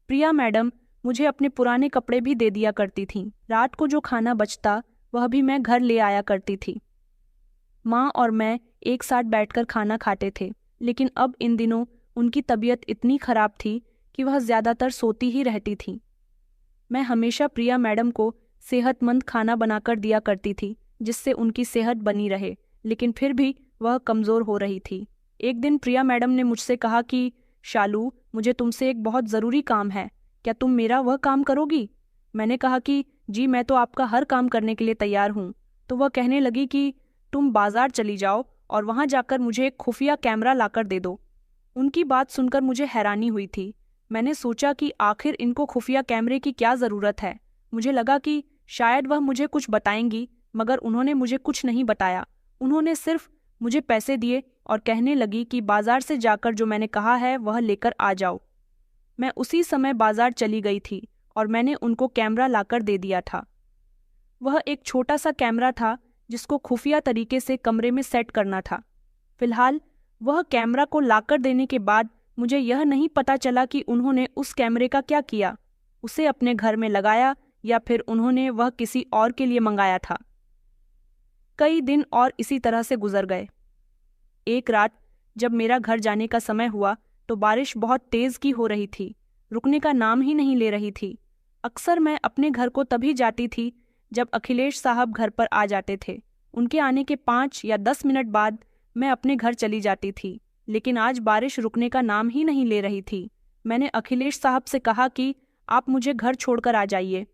प्रिया मैडम मुझे अपने पुराने कपड़े भी दे दिया करती थीं। रात को जो खाना बचता वह भी मैं घर ले आया करती थी। माँ और मैं एक साथ बैठकर खाना खाते थे, लेकिन अब इन दिनों उनकी तबीयत इतनी खराब थी कि वह ज़्यादातर सोती ही रहती थीं। मैं हमेशा प्रिया मैडम को सेहतमंद खाना बनाकर दिया करती थी जिससे उनकी सेहत बनी रहे, लेकिन फिर भी वह कमज़ोर हो रही थी। एक दिन प्रिया मैडम ने मुझसे कहा कि शालू, मुझे तुमसे एक बहुत ज़रूरी काम है, क्या तुम मेरा वह काम करोगी? मैंने कहा कि जी, मैं तो आपका हर काम करने के लिए तैयार हूँ। तो वह कहने लगी कि तुम बाजार चली जाओ और वहाँ जाकर मुझे एक खुफिया कैमरा लाकर दे दो। उनकी बात सुनकर मुझे हैरानी हुई थी। मैंने सोचा कि आखिर इनको खुफिया कैमरे की क्या ज़रूरत है। मुझे लगा कि शायद वह मुझे कुछ बताएंगी, मगर उन्होंने मुझे कुछ नहीं बताया। उन्होंने सिर्फ मुझे पैसे दिए और कहने लगी कि बाजार से जाकर जो मैंने कहा है वह लेकर आ जाओ। मैं उसी समय बाजार चली गई थी और मैंने उनको कैमरा लाकर दे दिया था। वह एक छोटा सा कैमरा था जिसको खुफिया तरीके से कमरे में सेट करना था। फिलहाल वह कैमरा को लाकर देने के बाद मुझे यह नहीं पता चला कि उन्होंने उस कैमरे का क्या किया, उसे अपने घर में लगाया या फिर उन्होंने वह किसी और के लिए मंगाया था। कई दिन और इसी तरह से गुजर गए। एक रात जब मेरा घर जाने का समय हुआ तो बारिश बहुत तेज़ की हो रही थी, रुकने का नाम ही नहीं ले रही थी। अक्सर मैं अपने घर को तभी जाती थी जब अखिलेश साहब घर पर आ जाते थे। उनके आने के 5 या 10 मिनट बाद मैं अपने घर चली जाती थी, लेकिन आज बारिश रुकने का नाम ही नहीं ले रही थी। मैंने अखिलेश साहब से कहा कि आप मुझे घर छोड़कर आ जाइए।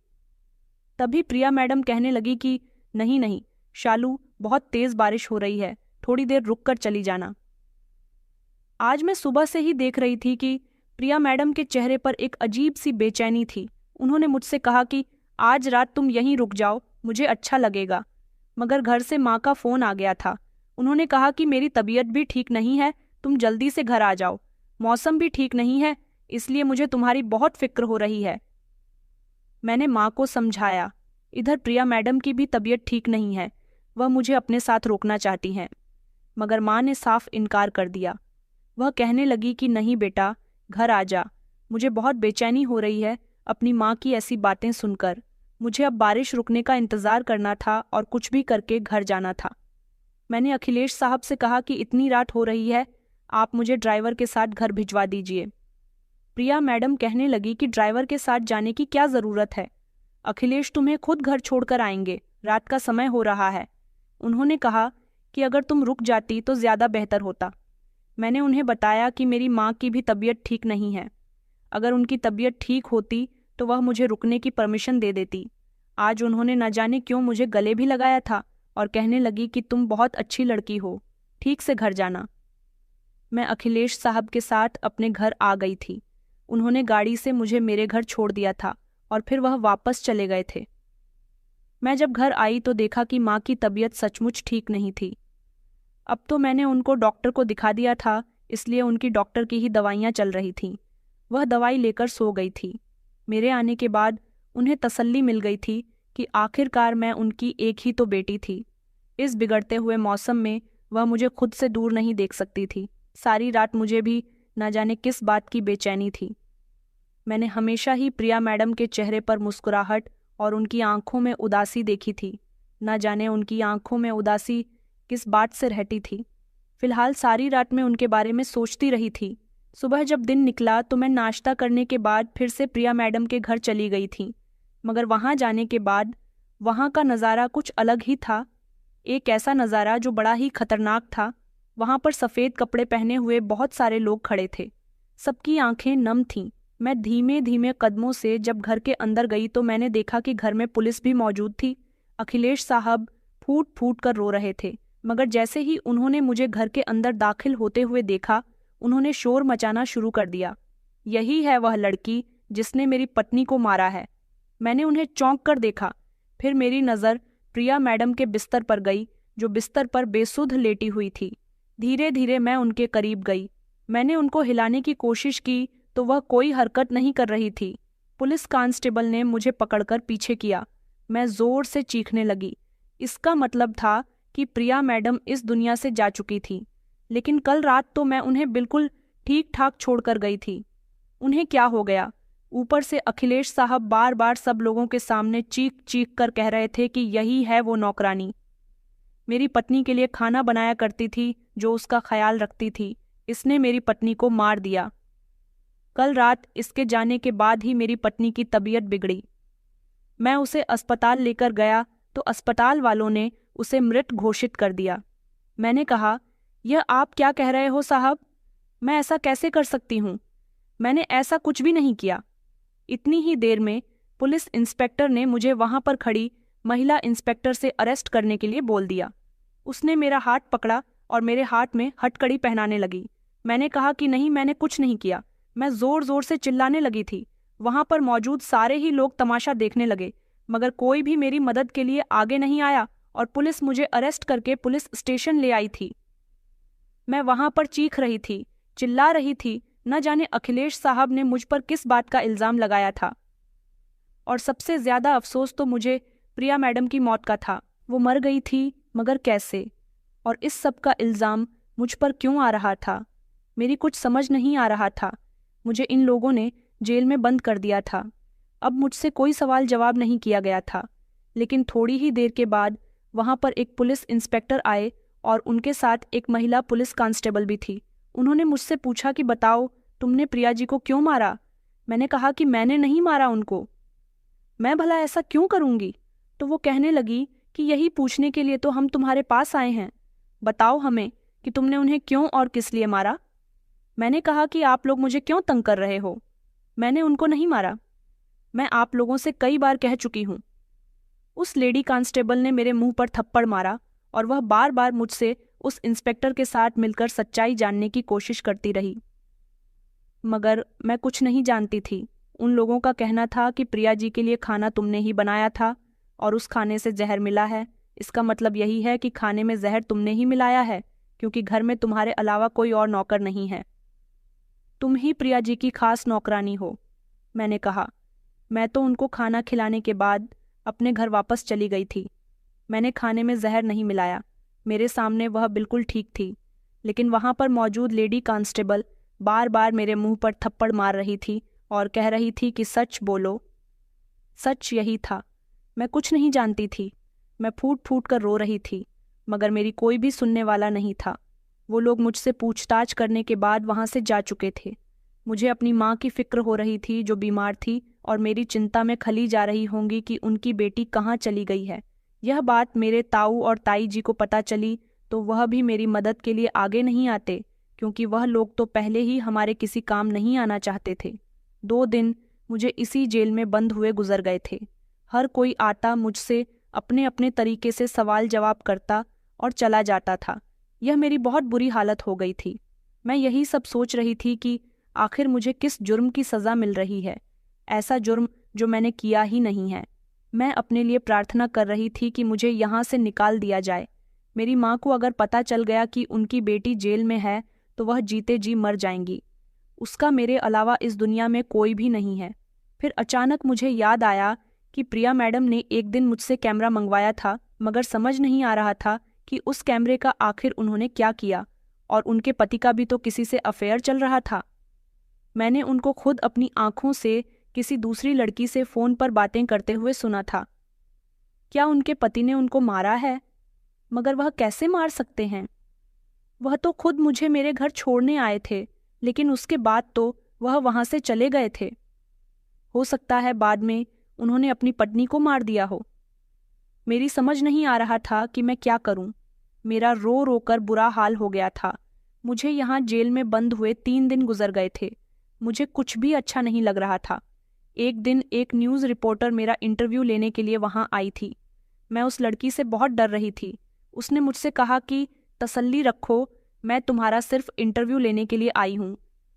तभी प्रिया मैडम कहने लगी कि नहीं नहीं शालू, बहुत तेज़ बारिश हो रही है, थोड़ी देर रुककर चली जाना। आज मैं सुबह से ही देख रही थी कि प्रिया मैडम के चेहरे पर एक अजीब सी बेचैनी थी। उन्होंने मुझसे कहा कि आज रात तुम यहीं रुक जाओ, मुझे अच्छा लगेगा। मगर घर से माँ का फ़ोन आ गया था। उन्होंने कहा कि मेरी तबीयत भी ठीक नहीं है, तुम जल्दी से घर आ जाओ। मौसम भी ठीक नहीं है, इसलिए मुझे तुम्हारी बहुत फिक्र हो रही है। मैंने माँ को समझाया। इधर प्रिया मैडम की भी तबीयत ठीक नहीं है, वह मुझे अपने साथ रोकना चाहती हैं, मगर माँ ने साफ इनकार कर दिया। वह कहने लगी कि नहीं बेटा, घर आ जा, मुझे बहुत बेचैनी हो रही है अपनी माँ की ऐसी बातें सुनकर। मुझे अब बारिश रुकने का इंतज़ार करना था और कुछ भी करके घर जाना था। मैंने अखिलेश साहब से कहा कि इतनी रात हो रही है, आप मुझे ड्राइवर के साथ घर भिजवा दीजिए। प्रिया मैडम कहने लगी कि ड्राइवर के साथ जाने की क्या ज़रूरत है, अखिलेश तुम्हें खुद घर छोड़कर आएंगे, रात का समय हो रहा है। उन्होंने कहा कि अगर तुम रुक जाती तो ज़्यादा बेहतर होता। मैंने उन्हें बताया कि मेरी माँ की भी तबीयत ठीक नहीं है। अगर उनकी तबीयत ठीक होती तो वह मुझे रुकने की परमिशन दे देती। आज उन्होंने न जाने क्यों मुझे गले भी लगाया था और कहने लगी कि तुम बहुत अच्छी लड़की हो, ठीक से घर जाना। मैं अखिलेश साहब के साथ अपने घर आ गई थी। उन्होंने गाड़ी से मुझे मेरे घर छोड़ दिया था और फिर वह वापस चले गए थे। मैं जब घर आई तो देखा कि माँ की तबीयत सचमुच ठीक नहीं थी। अब तो मैंने उनको डॉक्टर को दिखा दिया था, इसलिए उनकी डॉक्टर की ही दवाइयाँ चल रही थीं। वह दवाई लेकर सो गई थी। मेरे आने के बाद उन्हें तसल्ली मिल गई थी कि आखिरकार मैं उनकी एक ही तो बेटी थी। इस बिगड़ते हुए मौसम में वह मुझे खुद से दूर नहीं देख सकती थी। सारी रात मुझे भी न जाने किस बात की बेचैनी थी। मैंने हमेशा ही प्रिया मैडम के चेहरे पर मुस्कुराहट और उनकी आंखों में उदासी देखी थी। न जाने उनकी आंखों में उदासी किस बात से रहती थी। फिलहाल सारी रात मैं उनके बारे में सोचती रही थी। सुबह जब दिन निकला तो मैं नाश्ता करने के बाद फिर से प्रिया मैडम के घर चली गई थी, मगर वहाँ जाने के बाद वहाँ का नज़ारा कुछ अलग ही था। एक ऐसा नज़ारा जो बड़ा ही खतरनाक था। वहाँ पर सफ़ेद कपड़े पहने हुए बहुत सारे लोग खड़े थे। सबकी आंखें नम थीं। मैं धीमे धीमे कदमों से जब घर के अंदर गई तो मैंने देखा कि घर में पुलिस भी मौजूद थी। अखिलेश साहब फूट फूट कर रो रहे थे, मगर जैसे ही उन्होंने मुझे घर के अंदर दाखिल होते हुए देखा, उन्होंने शोर मचाना शुरू कर दिया। यही है वह लड़की जिसने मेरी पत्नी को मारा है। मैंने उन्हें चौंक कर देखा। फिर मेरी नज़र प्रिया मैडम के बिस्तर पर गई, जो बिस्तर पर बेसुध लेटी हुई थी। धीरे धीरे मैं उनके करीब गई। मैंने उनको हिलाने की कोशिश की तो वह कोई हरकत नहीं कर रही थी। पुलिस कांस्टेबल ने मुझे पकड़कर पीछे किया। मैं ज़ोर से चीखने लगी। इसका मतलब था कि प्रिया मैडम इस दुनिया से जा चुकी थी, लेकिन कल रात तो मैं उन्हें बिल्कुल ठीक ठाक छोड़कर गई थी। उन्हें क्या हो गया? ऊपर से अखिलेश साहब बार बार सब लोगों के सामने चीख चीख कर कह रहे थे कि यही है वो नौकरानी, मेरी पत्नी के लिए खाना बनाया करती थी, जो उसका ख्याल रखती थी। इसने मेरी पत्नी को मार दिया। कल रात इसके जाने के बाद ही मेरी पत्नी की तबीयत बिगड़ी। मैं उसे अस्पताल लेकर गया तो अस्पताल वालों ने उसे मृत घोषित कर दिया। मैंने कहा, यह आप क्या कह रहे हो साहब? मैं ऐसा कैसे कर सकती हूँ? मैंने ऐसा कुछ भी नहीं किया। इतनी ही देर में पुलिस इंस्पेक्टर ने मुझे वहां पर खड़ी महिला इंस्पेक्टर से अरेस्ट करने के लिए बोल दिया। उसने मेरा हाथ पकड़ा और मेरे हाथ में हथकड़ी पहनाने लगी। मैंने कहा कि नहीं, मैंने कुछ नहीं किया। मैं जोर जोर से चिल्लाने लगी थी। वहां पर मौजूद सारे ही लोग तमाशा देखने लगे, मगर कोई भी मेरी मदद के लिए आगे नहीं आया और पुलिस मुझे अरेस्ट करके पुलिस स्टेशन ले आई थी। मैं वहां पर चीख रही थी, चिल्ला रही थी। न जाने अखिलेश साहब ने मुझ पर किस बात का इल्जाम लगाया था। और सबसे ज्यादा अफसोस तो मुझे प्रिया मैडम की मौत का था। वो मर गई थी, मगर कैसे? और इस सब का इल्जाम मुझ पर क्यों आ रहा था? मेरी कुछ समझ नहीं आ रहा था। मुझे इन लोगों ने जेल में बंद कर दिया था। अब मुझसे कोई सवाल जवाब नहीं किया गया था। लेकिन थोड़ी ही देर के बाद वहां पर एक पुलिस इंस्पेक्टर आए और उनके साथ एक महिला पुलिस कांस्टेबल भी थी। उन्होंने मुझसे पूछा कि बताओ, तुमने प्रिया जी को क्यों मारा? मैंने कहा कि मैंने नहीं मारा उनको। मैं भला ऐसा क्यों करूंगी? तो वो कहने लगी कि यही पूछने के लिए तो हम तुम्हारे पास आए हैं। बताओ हमें कि तुमने उन्हें क्यों और किस लिए मारा। मैंने कहा कि आप लोग मुझे क्यों तंग कर रहे हो? मैंने उनको नहीं मारा। मैं आप लोगों से कई बार कह चुकी हूं। उस लेडी कांस्टेबल ने मेरे मुंह पर थप्पड़ मारा और वह बार बार मुझसे उस इंस्पेक्टर के साथ मिलकर सच्चाई जानने की कोशिश करती रही, मगर मैं कुछ नहीं जानती थी। उन लोगों का कहना था कि प्रिया जी के लिए खाना तुमने ही बनाया था और उस खाने से जहर मिला है। इसका मतलब यही है कि खाने में जहर तुमने ही मिलाया है, क्योंकि घर में तुम्हारे अलावा कोई और नौकर नहीं है। तुम ही प्रिया जी की खास नौकरानी हो। मैंने कहा, मैं तो उनको खाना खिलाने के बाद अपने घर वापस चली गई थी। मैंने खाने में जहर नहीं मिलाया। मेरे सामने वह बिल्कुल ठीक थी। लेकिन वहां पर मौजूद लेडी कांस्टेबल बार बार मेरे मुंह पर थप्पड़ मार रही थी और कह रही थी कि सच बोलो। सच यही था। मैं कुछ नहीं जानती थी। मैं फूट फूट कर रो रही थी, मगर मेरी कोई भी सुनने वाला नहीं था। वो लोग मुझसे पूछताछ करने के बाद वहां से जा चुके थे। मुझे अपनी माँ की फिक्र हो रही थी, जो बीमार थी और मेरी चिंता में खली जा रही होंगी कि उनकी बेटी कहाँ चली गई है। यह बात मेरे ताऊ और ताई जी को पता चली तो वह भी मेरी मदद के लिए आगे नहीं आते, क्योंकि वह लोग तो पहले ही हमारे किसी काम नहीं आना चाहते थे। 2 दिन मुझे इसी जेल में बंद हुए गुजर गए थे। हर कोई आता, मुझसे अपने अपने तरीके से सवाल जवाब करता और चला जाता था। यह मेरी बहुत बुरी हालत हो गई थी। मैं यही सब सोच रही थी कि आखिर मुझे किस जुर्म की सज़ा मिल रही है, ऐसा जुर्म जो मैंने किया ही नहीं है। मैं अपने लिए प्रार्थना कर रही थी कि मुझे यहाँ से निकाल दिया जाए। मेरी माँ को अगर पता चल गया कि उनकी बेटी जेल में है तो वह जीते जी मर जाएंगी। उसका मेरे अलावा इस दुनिया में कोई भी नहीं है। फिर अचानक मुझे याद आया कि प्रिया मैडम ने एक दिन मुझसे कैमरा मंगवाया था, मगर समझ नहीं आ रहा था कि उस कैमरे का आखिर उन्होंने क्या किया। और उनके पति का भी तो किसी से अफेयर चल रहा था। मैंने उनको खुद अपनी आंखों से किसी दूसरी लड़की से फोन पर बातें करते हुए सुना था। क्या उनके पति ने उनको मारा है? मगर वह कैसे मार सकते हैं? वह तो खुद मुझे मेरे घर छोड़ने आए थे, लेकिन उसके बाद तो वह वहां से चले गए थे। हो सकता है बाद में उन्होंने अपनी पत्नी को मार दिया हो। मेरी समझ नहीं आ रहा था कि मैं क्या करूं। मेरा रो रो कर बुरा हाल हो गया था। मुझे यहाँ जेल में बंद हुए 3 दिन गुजर गए थे। मुझे कुछ भी अच्छा नहीं लग रहा था। एक दिन एक न्यूज़ रिपोर्टर मेरा इंटरव्यू लेने के लिए वहां आई थी। मैं उस लड़की से बहुत डर रही थी। उसने मुझसे कहा कि तसल्ली रखो, मैं तुम्हारा सिर्फ इंटरव्यू लेने के लिए आई हूँ।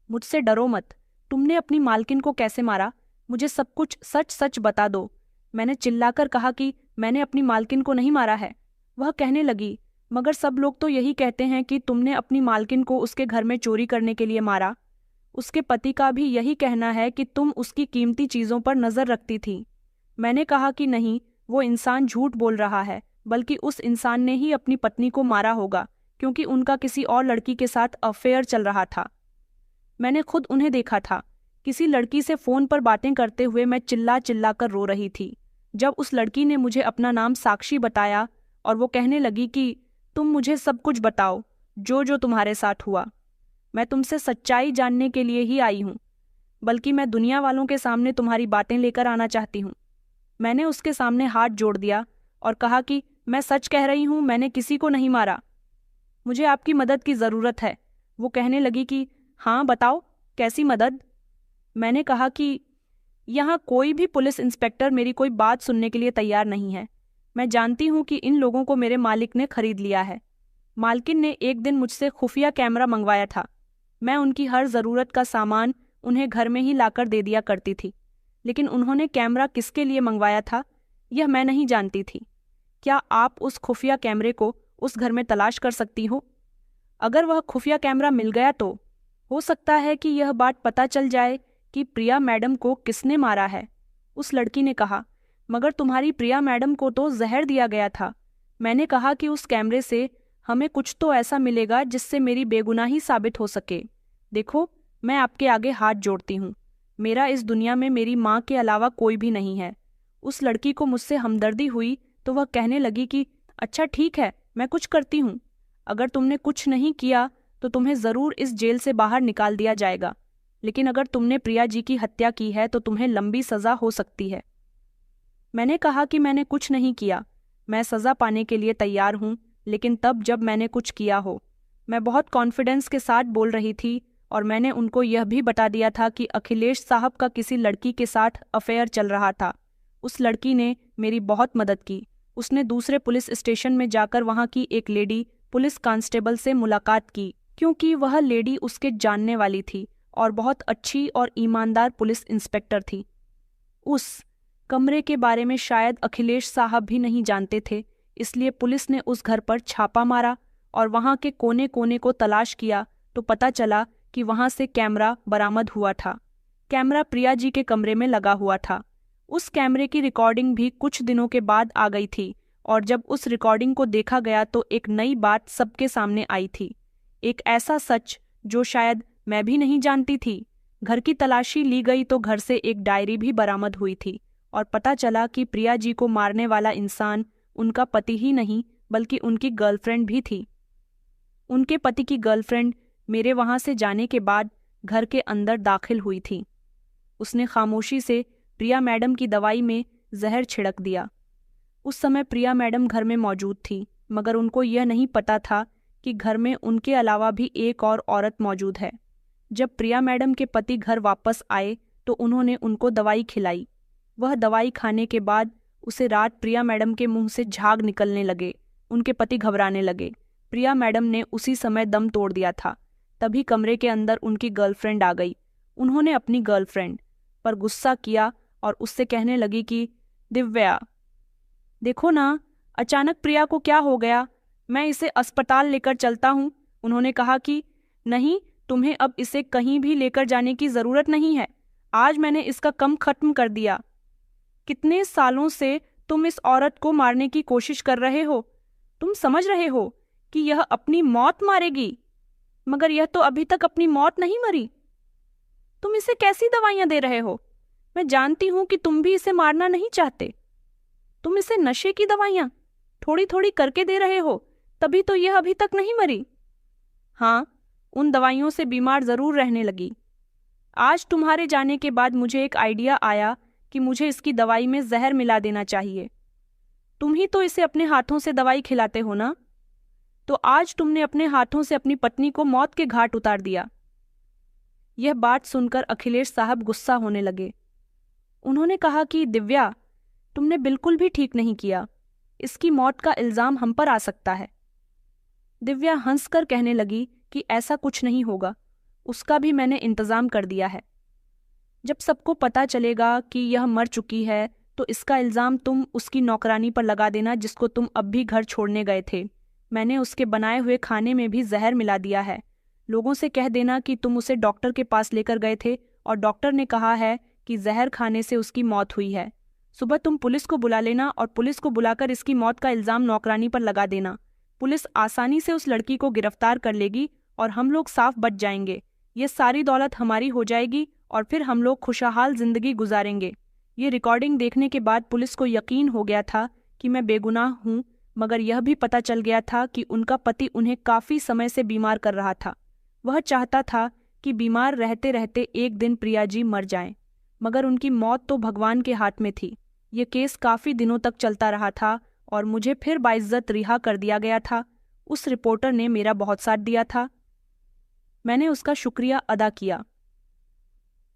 मुझसे डरो मत। तुमने अपनी मालकिन को कैसे मारा? मुझे सब कुछ सच सच बता दो। मैंने चिल्लाकर कहा कि मैंने अपनी मालकिन को नहीं मारा है। वह कहने लगी, मगर सब लोग तो यही कहते हैं कि तुमने अपनी मालकिन को उसके घर में चोरी करने के लिए मारा। उसके पति का भी यही कहना है कि तुम उसकी कीमती चीज़ों पर नज़र रखती थी। मैंने कहा कि नहीं, वो इंसान झूठ बोल रहा है, बल्कि उस इंसान ने ही अपनी पत्नी को मारा होगा, क्योंकि उनका किसी और लड़की के साथ अफेयर चल रहा था। मैंने खुद उन्हें देखा था। किसी लड़की से फ़ोन पर बातें करते हुए मैं चिल्ला चिल्ला कर रो रही थी। जब उस लड़की ने मुझे अपना नाम साक्षी बताया और वो कहने लगी कि तुम मुझे सब कुछ बताओ, जो जो तुम्हारे साथ हुआ। मैं तुमसे सच्चाई जानने के लिए ही आई हूँ, बल्कि मैं दुनिया वालों के सामने तुम्हारी बातें लेकर आना चाहती हूँ। मैंने उसके सामने हाथ जोड़ दिया और कहा कि मैं सच कह रही हूँ, मैंने किसी को नहीं मारा। मुझे आपकी मदद की ज़रूरत है। वो कहने लगी कि हाँ बताओ, कैसी मदद? मैंने कहा कि यहाँ कोई भी पुलिस इंस्पेक्टर मेरी कोई बात सुनने के लिए तैयार नहीं है। मैं जानती हूँ कि इन लोगों को मेरे मालिक ने खरीद लिया है। मालकिन ने एक दिन मुझसे खुफिया कैमरा मंगवाया था। मैं उनकी हर ज़रूरत का सामान उन्हें घर में ही लाकर दे दिया करती थी, लेकिन उन्होंने कैमरा किसके लिए मंगवाया था यह मैं नहीं जानती थी। क्या आप उस खुफिया कैमरे को उस घर में तलाश कर सकती हो? अगर वह खुफिया कैमरा मिल गया तो हो सकता है कि यह बात पता चल जाए कि प्रिया मैडम को किसने मारा है। उस लड़की ने कहा, मगर तुम्हारी प्रिया मैडम को तो जहर दिया गया था। मैंने कहा कि उस कैमरे से हमें कुछ तो ऐसा मिलेगा जिससे मेरी बेगुनाही साबित हो सके। देखो, मैं आपके आगे हाथ जोड़ती हूँ। मेरा इस दुनिया में मेरी माँ के अलावा कोई भी नहीं है। उस लड़की को मुझसे हमदर्दी हुई तो वह कहने लगी कि अच्छा ठीक है, मैं कुछ करती हूँ। अगर तुमने कुछ नहीं किया तो तुम्हें ज़रूर इस जेल से बाहर निकाल दिया जाएगा, लेकिन अगर तुमने प्रिया जी की हत्या की है तो तुम्हें लंबी सज़ा हो सकती है। मैंने कहा कि मैंने कुछ नहीं किया। मैं सज़ा पाने के लिए तैयार हूँ, लेकिन तब जब मैंने कुछ किया हो। मैं बहुत कॉन्फिडेंस के साथ बोल रही थी और मैंने उनको यह भी बता दिया था कि अखिलेश साहब का किसी लड़की के साथ अफेयर चल रहा था। उस लड़की ने मेरी बहुत मदद की। उसने दूसरे पुलिस स्टेशन में जाकर वहाँ की एक लेडी पुलिस कांस्टेबल से मुलाकात की, क्योंकि वह लेडी उसके जानने वाली थी और बहुत अच्छी और ईमानदार पुलिस इंस्पेक्टर थी। उस कमरे के बारे में शायद अखिलेश साहब भी नहीं जानते थे, इसलिए पुलिस ने उस घर पर छापा मारा और वहाँ के कोने कोने को तलाश किया तो पता चला कि वहाँ से कैमरा बरामद हुआ था। कैमरा प्रिया जी के कमरे में लगा हुआ था। उस कैमरे की रिकॉर्डिंग भी कुछ दिनों के बाद आ गई थी और जब उस रिकॉर्डिंग को देखा गया तो एक नई बात सबके सामने आई थी, एक ऐसा सच जो शायद मैं भी नहीं जानती थी। घर की तलाशी ली गई तो घर से एक डायरी भी बरामद हुई थी और पता चला कि प्रिया जी को मारने वाला इंसान उनका पति ही नहीं बल्कि उनकी गर्लफ्रेंड भी थी। उनके पति की गर्लफ्रेंड मेरे वहाँ से जाने के बाद घर के अंदर दाखिल हुई थी। उसने खामोशी से प्रिया मैडम की दवाई में जहर छिड़क दिया। उस समय प्रिया मैडम घर में मौजूद थी, मगर उनको यह नहीं पता था कि घर में उनके अलावा भी एक और औरत मौजूद है। जब प्रिया मैडम के पति घर वापस आए तो उन्होंने उनको दवाई खिलाई। वह दवाई खाने के बाद उसे रात प्रिया मैडम के मुंह से झाग निकलने लगे। उनके पति घबराने लगे। प्रिया मैडम ने उसी समय दम तोड़ दिया था। तभी कमरे के अंदर उनकी गर्लफ्रेंड आ गई। उन्होंने अपनी गर्लफ्रेंड पर गुस्सा किया और उससे कहने लगी कि दिव्या, देखो ना, अचानक प्रिया को क्या हो गया, मैं इसे अस्पताल लेकर चलता हूँ। उन्होंने कहा कि नहीं, तुम्हें अब इसे कहीं भी लेकर जाने की ज़रूरत नहीं है। आज मैंने इसका कम खत्म कर दिया। कितने सालों से तुम इस औरत को मारने की कोशिश कर रहे हो। तुम समझ रहे हो कि यह अपनी मौत मारेगी, मगर यह तो अभी तक अपनी मौत नहीं मरी। तुम इसे कैसी दवाइयां दे रहे हो? मैं जानती हूं कि तुम भी इसे मारना नहीं चाहते। तुम इसे नशे की दवाइयां थोड़ी थोड़ी करके दे रहे हो, तभी तो यह अभी तक नहीं मरी। हाँ, उन दवाइयों से बीमार जरूर रहने लगी। आज तुम्हारे जाने के बाद मुझे एक आइडिया आया कि मुझे इसकी दवाई में जहर मिला देना चाहिए। तुम ही तो इसे अपने हाथों से दवाई खिलाते हो ना, तो आज तुमने अपने हाथों से अपनी पत्नी को मौत के घाट उतार दिया। यह बात सुनकर अखिलेश साहब गुस्सा होने लगे। उन्होंने कहा कि दिव्या, तुमने बिल्कुल भी ठीक नहीं किया। इसकी मौत का इल्जाम हम पर आ सकता है। दिव्या हंसकर कहने लगी कि ऐसा कुछ नहीं होगा, उसका भी मैंने इंतजाम कर दिया है। जब सबको पता चलेगा कि यह मर चुकी है तो इसका इल्जाम तुम उसकी नौकरानी पर लगा देना जिसको तुम अब भी घर छोड़ने गए थे। मैंने उसके बनाए हुए खाने में भी जहर मिला दिया है। लोगों से कह देना कि तुम उसे डॉक्टर के पास लेकर गए थे और डॉक्टर ने कहा है कि जहर खाने से उसकी मौत हुई है। सुबह तुम पुलिस को बुला लेना और पुलिस को बुलाकर इसकी मौत का इल्ज़ाम नौकरानी पर लगा देना। पुलिस आसानी से उस लड़की को गिरफ्तार कर लेगी और हम लोग साफ बच जाएंगे। ये सारी दौलत हमारी हो जाएगी और फिर हम लोग खुशहाल जिंदगी गुजारेंगे। ये रिकॉर्डिंग देखने के बाद पुलिस को यकीन हो गया था कि मैं बेगुनाह हूँ, मगर यह भी पता चल गया था कि उनका पति उन्हें काफ़ी समय से बीमार कर रहा था। वह चाहता था कि बीमार रहते रहते एक दिन प्रिया जी मर जाएं, मगर उनकी मौत तो भगवान के हाथ में थी। ये केस काफ़ी दिनों तक चलता रहा था और मुझे फिर बाइज्जत रिहा कर दिया गया था। उस रिपोर्टर ने मेरा बहुत साथ दिया था। मैंने उसका शुक्रिया अदा किया।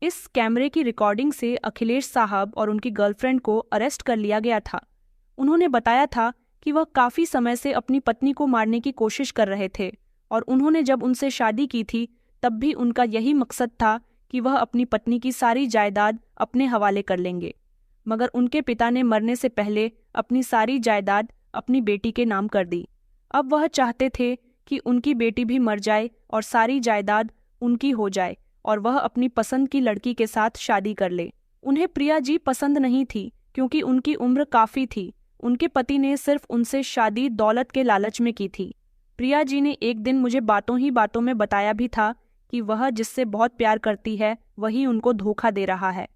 इस कैमरे की रिकॉर्डिंग से अखिलेश साहब और उनकी गर्लफ्रेंड को अरेस्ट कर लिया गया था। उन्होंने बताया था कि वह काफ़ी समय से अपनी पत्नी को मारने की कोशिश कर रहे थे और उन्होंने जब उनसे शादी की थी तब भी उनका यही मकसद था कि वह अपनी पत्नी की सारी जायदाद अपने हवाले कर लेंगे, मगर उनके पिता ने मरने से पहले अपनी सारी जायदाद अपनी बेटी के नाम कर दी। अब वह चाहते थे कि उनकी बेटी भी मर जाए और सारी जायदाद उनकी हो जाए और वह अपनी पसंद की लड़की के साथ शादी कर ले। उन्हें प्रिया जी पसंद नहीं थी क्योंकि उनकी उम्र काफ़ी थी। उनके पति ने सिर्फ उनसे शादी दौलत के लालच में की थी। प्रिया जी ने एक दिन मुझे बातों ही बातों में बताया भी था कि वह जिससे बहुत प्यार करती है वही उनको धोखा दे रहा है।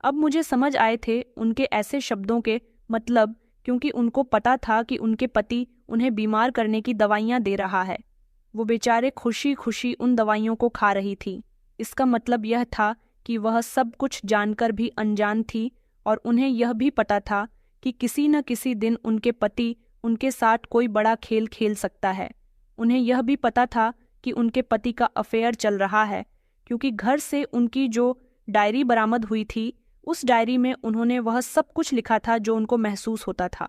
अब मुझे समझ आए थे उनके ऐसे शब्दों के मतलब, क्योंकि उनको पता था कि उनके पति उन्हें बीमार करने की दवाइयाँ दे रहा है। वो बेचारे खुशी खुशी उन दवाइयों को खा रही थी। इसका मतलब यह था कि वह सब कुछ जानकर भी अनजान थी और उन्हें यह भी पता था कि किसी न किसी दिन उनके पति उनके साथ कोई बड़ा खेल खेल सकता है। उन्हें यह भी पता था कि उनके पति का अफेयर चल रहा है, क्योंकि घर से उनकी जो डायरी बरामद हुई थी उस डायरी में उन्होंने वह सब कुछ लिखा था जो उनको महसूस होता था।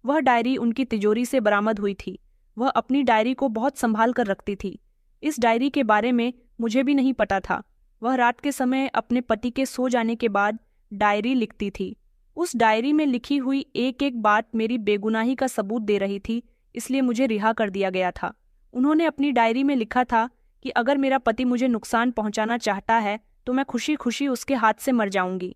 वह डायरी उनकी तिजोरी से बरामद हुई थी। वह अपनी डायरी को बहुत संभाल कर रखती थी। इस डायरी के बारे में मुझे भी नहीं पता था। वह रात के समय अपने पति के सो जाने के बाद डायरी लिखती थी। उस डायरी में लिखी हुई एक एक बात मेरी बेगुनाही का सबूत दे रही थी, इसलिए मुझे रिहा कर दिया गया था। उन्होंने अपनी डायरी में लिखा था कि अगर मेरा पति मुझे नुकसान पहुंचाना चाहता है तो मैं खुशी खुशी उसके हाथ से मर जाऊंगी,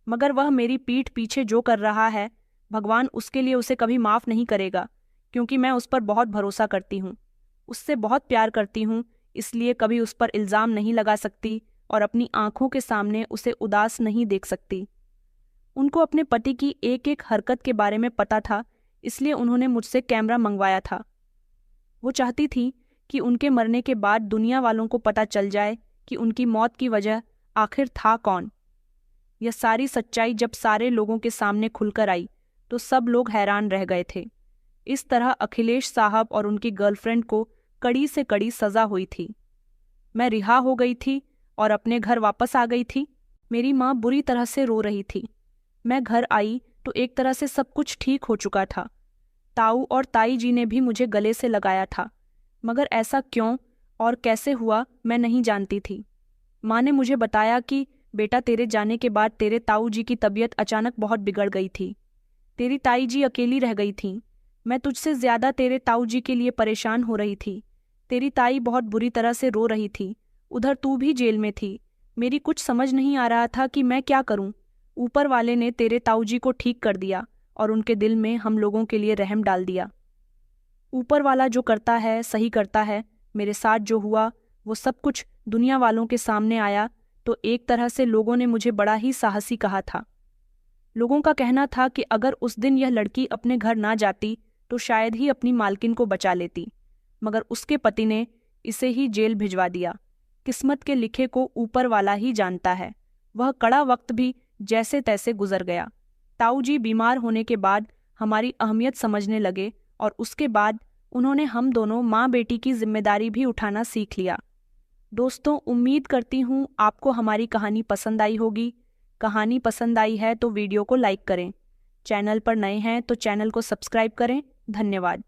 मगर वह मेरी पीठ पीछे जो कर रहा है भगवान उसके लिए उसे कभी माफ़ नहीं करेगा, क्योंकि मैं उस पर बहुत भरोसा करती हूँ, उससे बहुत प्यार करती हूँ, इसलिए कभी उस पर इल्ज़ाम नहीं लगा सकती और अपनी आंखों के सामने उसे उदास नहीं देख सकती। उनको अपने पति की एक एक हरकत के बारे में पता था, इसलिए उन्होंने मुझसे कैमरा मंगवाया था। वो चाहती थी कि उनके मरने के बाद दुनिया वालों को पता चल जाए कि उनकी मौत की वजह आखिर था कौन। यह सारी सच्चाई जब सारे लोगों के सामने खुलकर आई तो सब लोग हैरान रह गए थे। इस तरह अखिलेश साहब और उनकी गर्लफ्रेंड को कड़ी से कड़ी सज़ा हुई थी। मैं रिहा हो गई थी और अपने घर वापस आ गई थी। मेरी माँ बुरी तरह से रो रही थी। मैं घर आई तो एक तरह से सब कुछ ठीक हो चुका था। ताऊ और ताई जी ने भी मुझे गले से लगाया था, मगर ऐसा क्यों और कैसे हुआ मैं नहीं जानती थी। माँ ने मुझे बताया कि बेटा, तेरे जाने के बाद तेरे ताऊ जी की तबीयत अचानक बहुत बिगड़ गई थी। तेरी ताई जी अकेली रह गई थी। मैं तुझसे ज़्यादा तेरे ताऊ जी के लिए परेशान हो रही थी। तेरी ताई बहुत बुरी तरह से रो रही थी। उधर तू भी जेल में थी। मेरी कुछ समझ नहीं आ रहा था कि मैं क्या करूं। ऊपर वाले ने तेरे ताऊ जी को ठीक कर दिया और उनके दिल में हम लोगों के लिए रहम डाल दिया। ऊपर वाला जो करता है सही करता है। मेरे साथ जो हुआ वो सब कुछ दुनिया वालों के सामने आया तो एक तरह से लोगों ने मुझे बड़ा ही साहसी कहा था। लोगों का कहना था कि अगर उस दिन यह लड़की अपने घर ना जाती तो शायद ही अपनी मालकिन को बचा लेती, मगर उसके पति ने इसे ही जेल भिजवा दिया। किस्मत के लिखे को ऊपर वाला ही जानता है। वह कड़ा वक्त भी जैसे तैसे गुजर गया। ताऊ जी बीमार होने के बाद हमारी अहमियत समझने लगे और उसके बाद उन्होंने हम दोनों माँ बेटी की जिम्मेदारी भी उठाना सीख लिया। दोस्तों, उम्मीद करती हूँ आपको हमारी कहानी पसंद आई होगी। कहानी पसंद आई है तो वीडियो को लाइक करें। चैनल पर नए हैं तो चैनल को सब्सक्राइब करें। धन्यवाद।